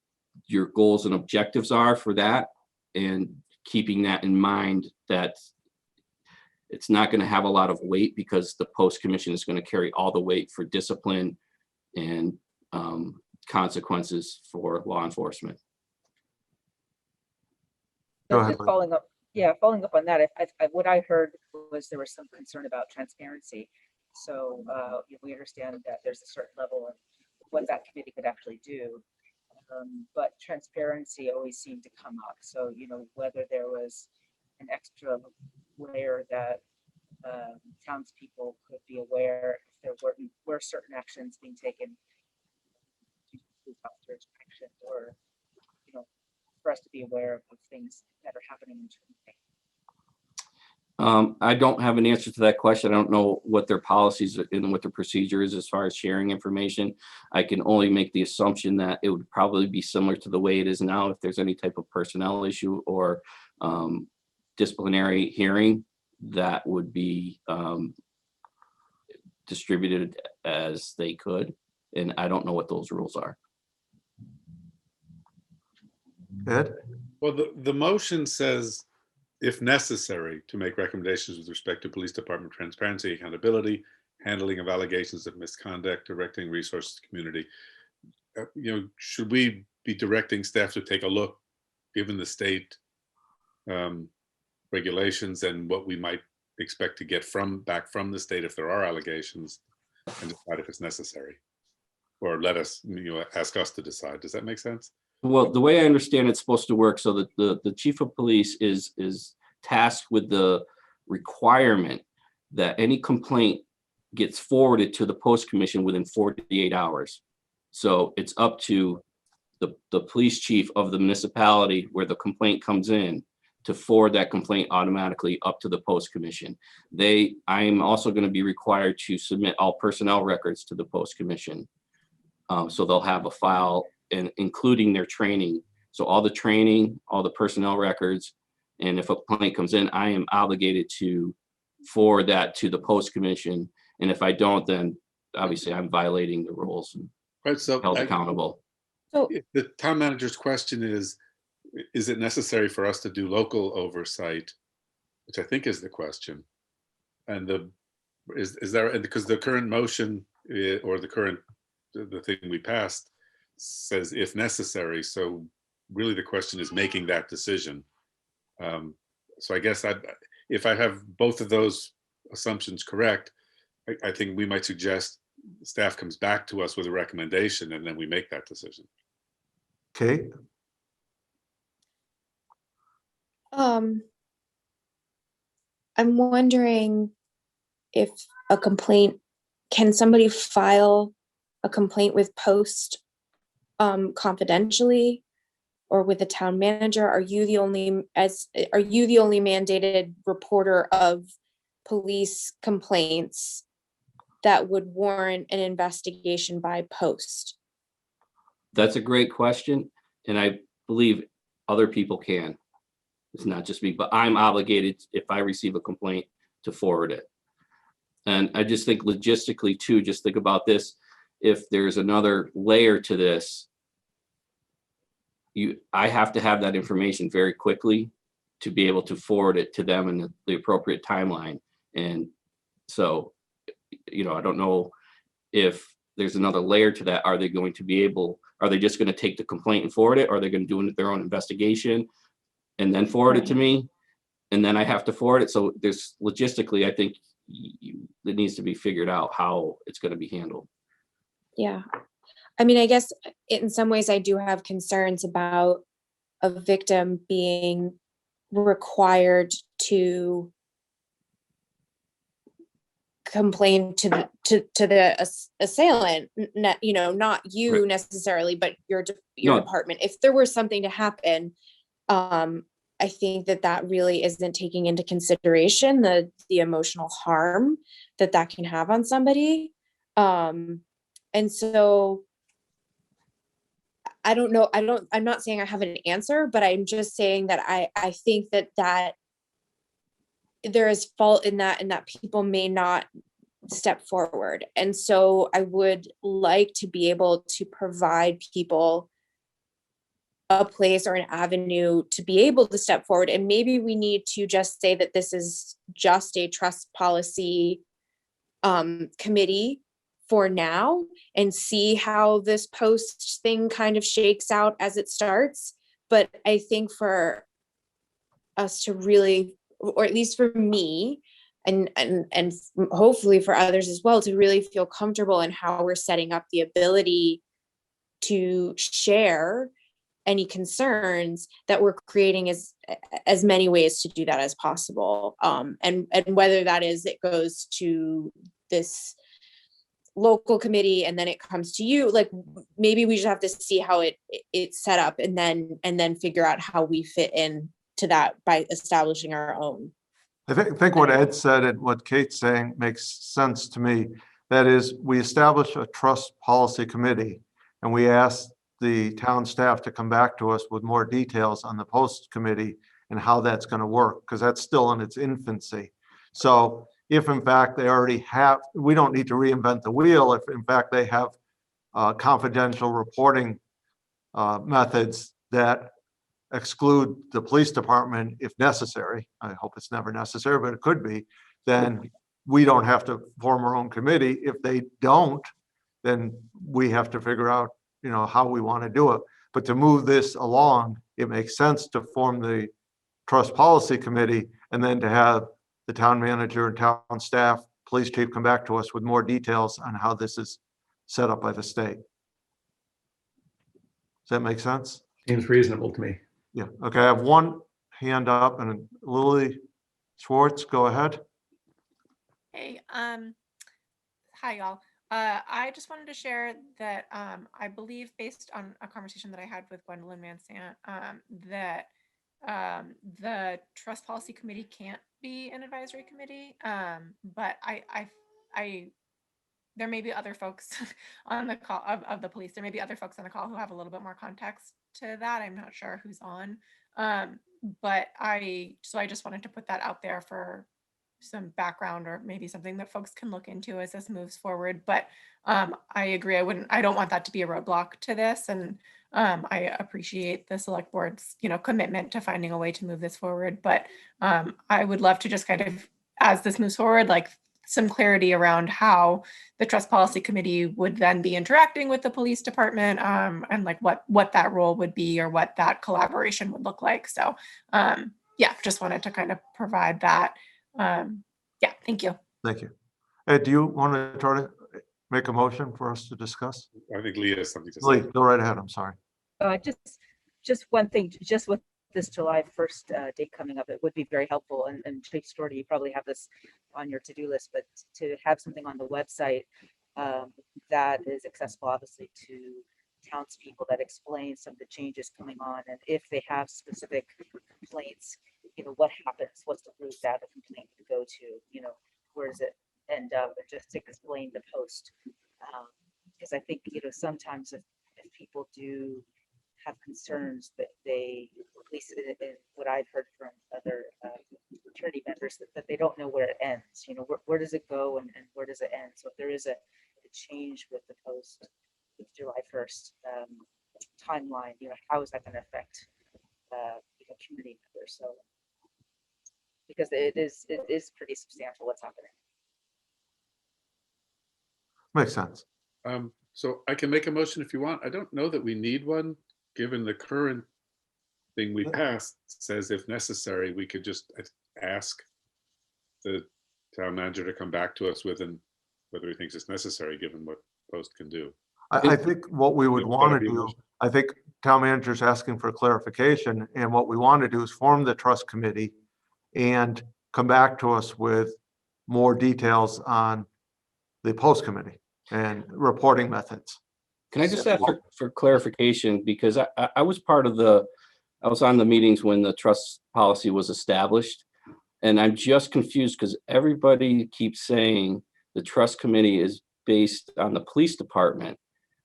your goals and objectives are for that, and keeping that in mind that it's not going to have a lot of weight because the post commission is going to carry all the weight for discipline and consequences for law enforcement. Go So ahead, just Lynn. following up on that, what I heard was there was some concern about transparency. So we understand that there's a certain level of what that committee could actually do. But transparency always seemed to come up. So, you know, whether there was an extra layer that townspeople could be aware if there were certain actions being taken, or, you know, for us to be aware of things that are happening internally. I don't have an answer to that question. I don't know what their policies and what their procedure is as far as sharing information. I can only make the assumption that it would probably be similar to the way it is now. If there's any type of personnel issue or disciplinary hearing, that would be distributed as they could. And I don't know what those rules are. Ed? Well, the motion says, if necessary, to make recommendations with respect to police department transparency, accountability, handling of allegations of misconduct, directing resources to community. You know, should we be directing staff to take a look, given the state regulations and what we might expect to get back from the state if there are allegations, and decide if it's necessary, or let us, you know, ask us to decide? Does that make sense? Well, the way I understand it's supposed to work, so that the chief of police is tasked with the requirement that any complaint gets forwarded to the post commission within 48 hours. So it's up to the police chief of the municipality where the complaint comes in to forward that complaint automatically up to the post commission. I am also going to be required to submit all personnel records to the post commission. So they'll have a file, and including their training. So all the training, all the personnel records, and if a complaint comes in, I am obligated to forward that to the post commission. And if I don't, then obviously I'm violating the rules and Right. So held accountable. So the town manager's question is it necessary for us to do local oversight, which I think is the question. And is there, because the current motion or the thing we passed says if necessary. So really the question is making that decision. So I guess if I have both of those assumptions correct, I think we might suggest staff comes back to us with a recommendation and then we make that decision. Kate? I'm wondering if can somebody file a complaint with Post confidentially or with the town manager? Are you the only mandated reporter of police complaints that would warrant an investigation by post? That's a great question, and I believe other people can. It's not just me, but I'm obligated, if I receive a complaint, to forward it. And I just think logistically too, just think about this. If there's another layer to this, I have to have that information very quickly to be able to forward it to them in the appropriate timeline. And so, I don't know if there's another layer to that. Are they just going to take the complaint and forward it? Or are they going to do their own investigation and then forward it to me? And then I have to forward it. So there's logistically, I think it needs to be figured out how it's going to be handled. Yeah. I mean, I guess in some ways I do have concerns about a victim being required to complain to the assailant, not you Right. necessarily, but your No. department. If there were something to happen, I think that really isn't taking into consideration the emotional harm that can have on somebody. And so I don't know. I'm not saying I have an answer, but I'm just saying that I think that there is fault in that, and that people may not step forward. And so I would like to be able to provide people a place or an avenue to be able to step forward. And maybe we need to just say that this is just a trust policy committee for now, and see how this post thing kind of shakes out as it starts. But I think for us to really, or at least for me, and hopefully for others as well, to really feel comfortable in how we're setting up the ability to share any concerns, that we're creating as many ways to do that as possible. And whether that is, it goes to this local committee and then it comes to you, like maybe we just have to see how it's set up, and then figure out how we fit in to that by establishing our own. I think what Ed said and what Kate's saying makes sense to me. That is, we establish a trust policy committee and we ask the town staff to come back to us with more details on the post committee and how that's going to work, because that's still in its infancy. So if in fact they already have, we don't need to reinvent the wheel. If in fact they have confidential reporting methods that exclude the police department if necessary, I hope it's never necessary, but it could be, then we don't have to form our own committee. If they don't, then we have to figure out, how we want to do it. But to move this along, it makes sense to form the trust policy committee and then to have the town manager and town staff, police chief come back to us with more details on how this is set up by the state. Does that make sense? Seems reasonable to me. Yeah. Okay. I have one hand up, and Lily Schwartz, go ahead. Hey, hi y'all. I just wanted to share that I believe, based on a conversation that I had with Gwendolyn Mansant, that the trust policy committee can't be an advisory committee. But there may be other folks on the call of the police. There may be other folks on the call who have a little bit more context to that. I'm not sure who's on. But I just wanted to put that out there for some background, or maybe something that folks can look into as this moves forward. But I agree. I don't want that to be a roadblock to this. And I appreciate the select board's, commitment to finding a way to move this forward. But I would love to just kind of, as this moves forward, like some clarity around how the trust policy committee would then be interacting with the police department, and like what that role would be, or what that collaboration would look like. So yeah, just wanted to kind of provide that. Yeah, thank you. Thank you. Ed, do you want to try to make a motion for us to discuss? I think Leah has something to say. Lee, go right ahead. I'm sorry. Just one thing, just with this July 1st date coming up, it would be very helpful. And Chief Storty, you probably have this on your to-do list, but to have something on the website that is accessible, obviously, to townspeople, that explains some of the changes coming on, and if they have specific complaints, what happens, what's the route that a complaint to go to, where is it and just explain the post. Because I think, sometimes if people do have concerns that they, at least in what I've heard from other attorney members, that they don't know where it ends. Where does it go and where does it end? So if there is a change with the post with July 1st timeline, how is that going to affect community members? So because it is pretty substantial what's happening. Makes sense. So I can make a motion if you want. I don't know that we need one, given the current thing we passed says if necessary, we could just ask the town manager to come back to us with whether he thinks it's necessary, given what post can do. I think what we would want to do, I think town manager's asking for clarification, and what we want to do is form the trust committee and come back to us with more details on the post committee and reporting methods. Can I just ask for clarification? Because I was I was on the meetings when the trust policy was established. And I'm just confused because everybody keeps saying the trust committee is based on the police department.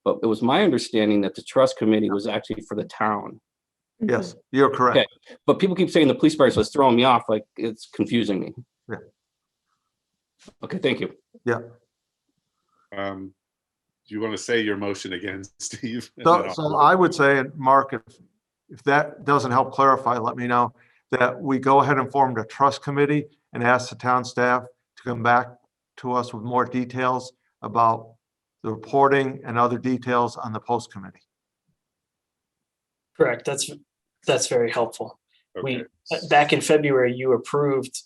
But it was my understanding that the trust committee was actually for the town. Yes, you're correct. Okay. But people keep saying the police department, so it's throwing me off. Like, it's confusing me. Yeah. Okay, thank you. Yeah. Do you want to say your motion again, Steve? So I would say, and Mark, if that doesn't help clarify, let me know, that we go ahead and form the trust committee and ask the town staff to come back to us with more details about the reporting and other details on the post committee. Correct. That's very helpful. Okay. Back in February, you approved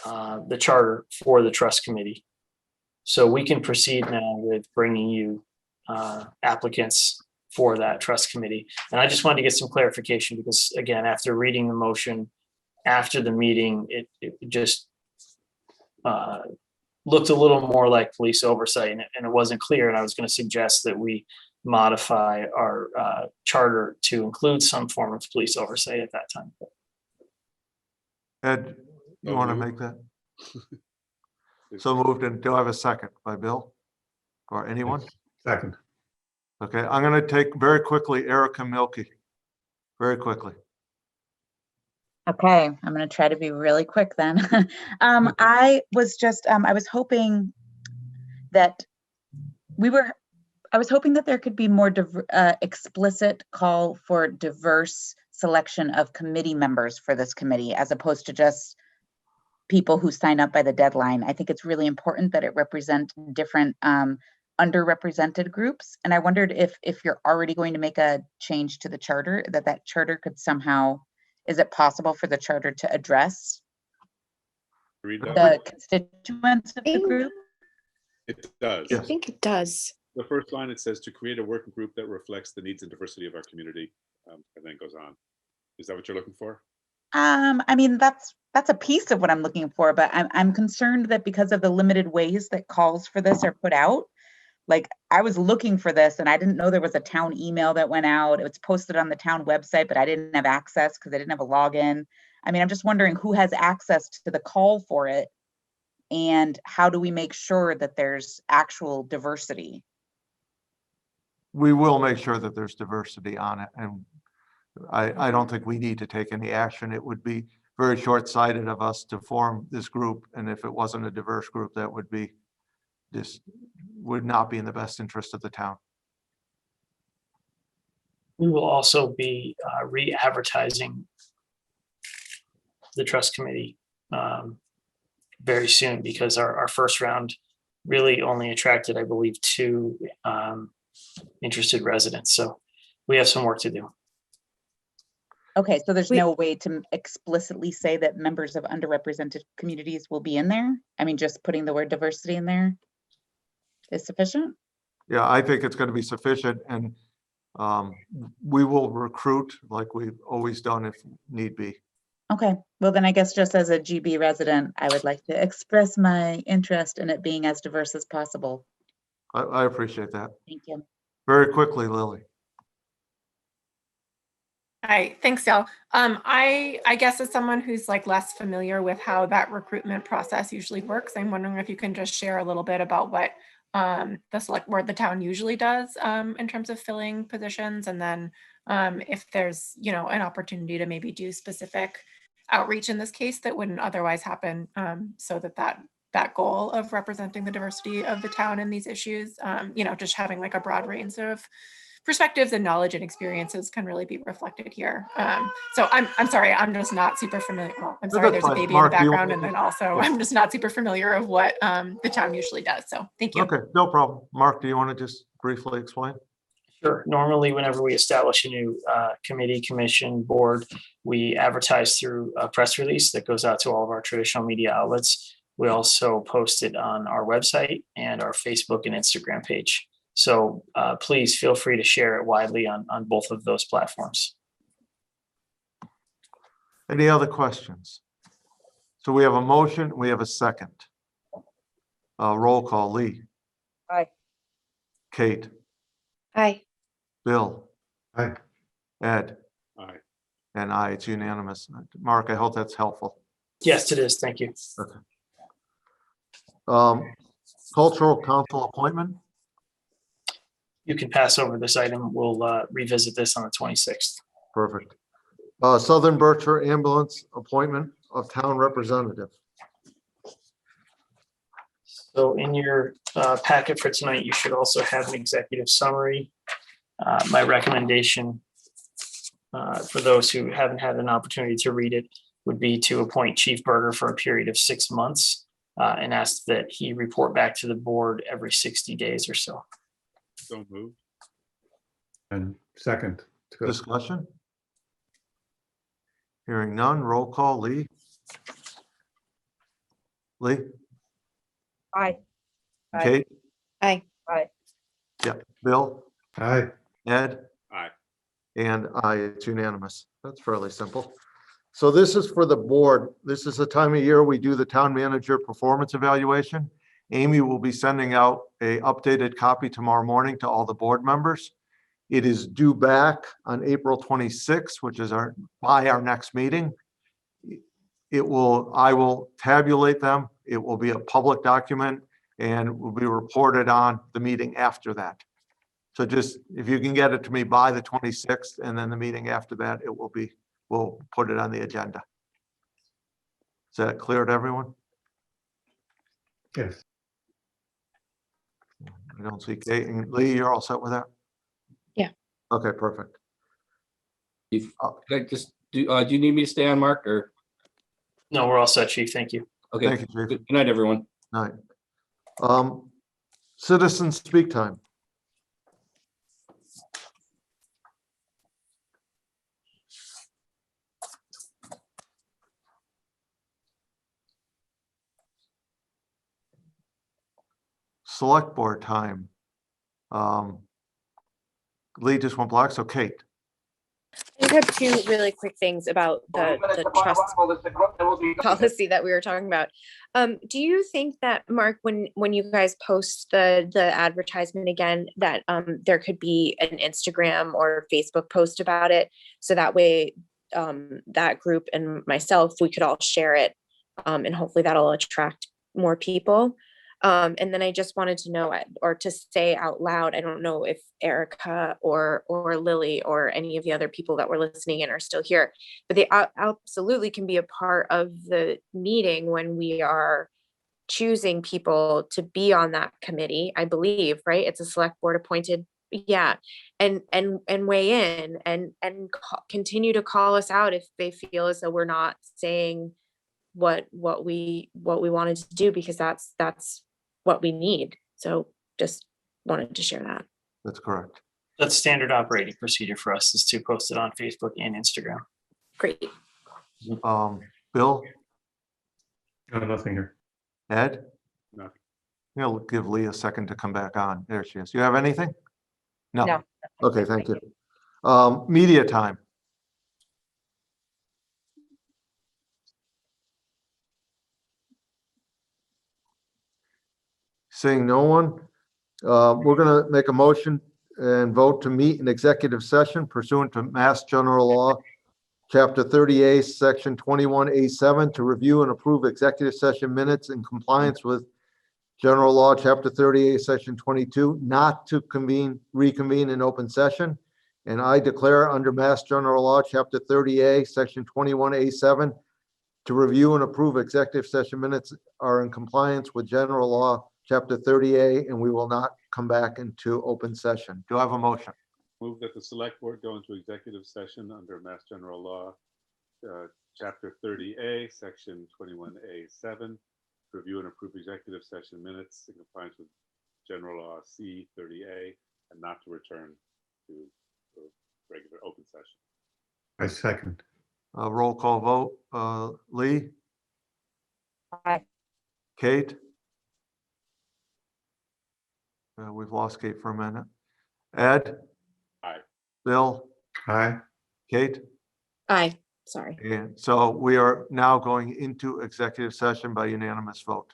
the charter for the trust committee. So we can proceed now with bringing you applicants for that trust committee. And I just wanted to get some clarification because, again, after reading the motion after the meeting, it just looked a little more like police oversight, and it wasn't clear. And I was going to suggest that we modify our charter to include some form of police oversight at that time. Ed, you want to make that? So moved, and do I have a second by Bill or anyone? Second. Okay, I'm going to take very quickly Erica Milky, very quickly. Okay, I'm going to try to be really quick then. I was hoping that there could be more explicit call for diverse selection of committee members for this committee, as opposed to just people who sign up by the deadline. I think it's really important that it represent different underrepresented groups. And I wondered if you're already going to make a change to the charter, that charter could somehow, is it possible for the charter to address the constituents of the group? It does. I think it does. The first line, it says to create a working group that reflects the needs and diversity of our community, and then it goes on. Is that what you're looking for? I mean, that's a piece of what I'm looking for, but I'm concerned that because of the limited ways that calls for this are put out, like I was looking for this and I didn't know there was a town email that went out. It was posted on the town website, but I didn't have access because I didn't have a login. I mean, I'm just wondering who has access to the call for it and how do we make sure that there's actual diversity? We will make sure that there's diversity on it, and I don't think we need to take any action. It would be very short-sighted of us to form this group, and if it wasn't a diverse group, that would be would not be in the best interest of the town. We will also be re-advertising the trust committee very soon because our first round really only attracted, I believe, 2 interested residents. So we have some work to do. Okay, so there's no way to explicitly say that members of underrepresented communities will be in there? I mean, just putting the word diversity in there is sufficient? Yeah, I think it's going to be sufficient, and we will recruit like we've always done if need be. Okay, well then I guess just as a GB resident, I would like to express my interest in it being as diverse as possible. I appreciate that. Thank you. Very quickly, Lily. Hi, thanks, Dale. I guess as someone who's like less familiar with how that recruitment process usually works, I'm wondering if you can just share a little bit about what the select board, the town usually does in terms of filling positions, and then if there's, you know, an opportunity to maybe do specific outreach in this case that wouldn't otherwise happen, so that goal of representing the diversity of the town in these issues, you know, just having like a broad range of perspectives and knowledge and experiences can really be reflected here. So I'm sorry, I'm just not super familiar. Well, I'm sorry, That's there's a fine. baby Mark, in do the you background, want and to then also I'm just not super familiar of what the town usually does. So thank you. Okay, no problem. Mark, do you want to just briefly explain? Sure. Normally, whenever we establish a new committee, commission, board, we advertise through a press release that goes out to all of our traditional media outlets. We also post it on our website and our Facebook and Instagram page. So please feel free to share it widely on both of those platforms. Any other questions? So we have a motion, we have a second. Roll call, Lee, Aye. Kate, Aye. Bill, Aye. Ed, Aye. and I, it's unanimous. Mark, I hope that's helpful. Yes, it is. Thank you. Cultural council appointment, You can pass over this item. We'll revisit this on the 26th. perfect. Southern Berkshire Ambulance appointment of town representative. So in your packet for tonight, you should also have an executive summary. My recommendation for those who haven't had an opportunity to read it would be to appoint Chief Berger for a period of 6 months and ask that he report back to the board every 60 days or so. So moved. And second. to go. Discussion? Hearing none, roll call, Lee. Lee, Aye. Aye. Kate, Aye. Aye. yeah, Bill, Aye. Ed, Aye. and I, it's unanimous. That's fairly simple. So this is for the board. This is the time of year we do the town manager performance evaluation. Amy will be sending out a updated copy tomorrow morning to all the board members. It is due back on April 26th, which is by our next meeting. I will tabulate them. It will be a public document and will be reported on the meeting after that. So just, if you can get it to me by the 26th, and then the meeting after that, we'll put it on the agenda. Is that clear to everyone? Yes. I don't see Kate and Lee, you're all set with that? Yeah. Okay, perfect. Could I just do you need me to stay on, Mark, or? No, we're all set, Chief. Thank you. Okay. Thank you, Chief. Good night, everyone. All right. Citizen speak time. Select board time. Lee just went black, so Kate. I just have two really quick things about the trust policy that we were talking about. Do you think that, Mark, when you guys post the advertisement again, that there could be an Instagram or Facebook post about it? So that way that group and myself, we could all share it, and hopefully that'll attract more people. And then I just wanted to know, or to say out loud, I don't know if Erica or Lily or any of the other people that were listening in are still here, but they absolutely can be a part of the meeting when we are choosing people to be on that committee, I believe, right? It's a select board appointed, yeah, and weigh in and continue to call us out if they feel as though we're not saying what we wanted to do, because that's what we need. So just wanted to share that. That's correct. That's standard operating procedure for us, is to post it on Facebook and Instagram. Great. Bill, No, nothing here. Ed? Nothing. I'll give Lee a second to come back on. There she is. You have anything? No. No. Okay, thank you. Media time. Seeing no one, we're gonna make a motion and vote to meet in executive session pursuant to Mass General Law, Chapter 30A, Section 21A7, to review and approve executive session minutes in compliance with General Law, Chapter 38, Section 22, not to reconvene in open session. And I declare under Mass General Law, Chapter 30A, Section 21A7, to review and approve executive session minutes are in compliance with General Law, Chapter 30A, and we will not come back into open session. Do I have a motion? Move that the select board go into executive session under Mass General Law, Chapter 30A, Section 21A7, review and approve executive session minutes in compliance with General Law C 30A, and not to return to the regular open session. I second. Roll call vote. Lee? Aye. Kate? We've lost Kate for a minute. Ed? Aye. Bill? Aye. Kate? Aye, sorry. And so we are now going into executive session by unanimous vote.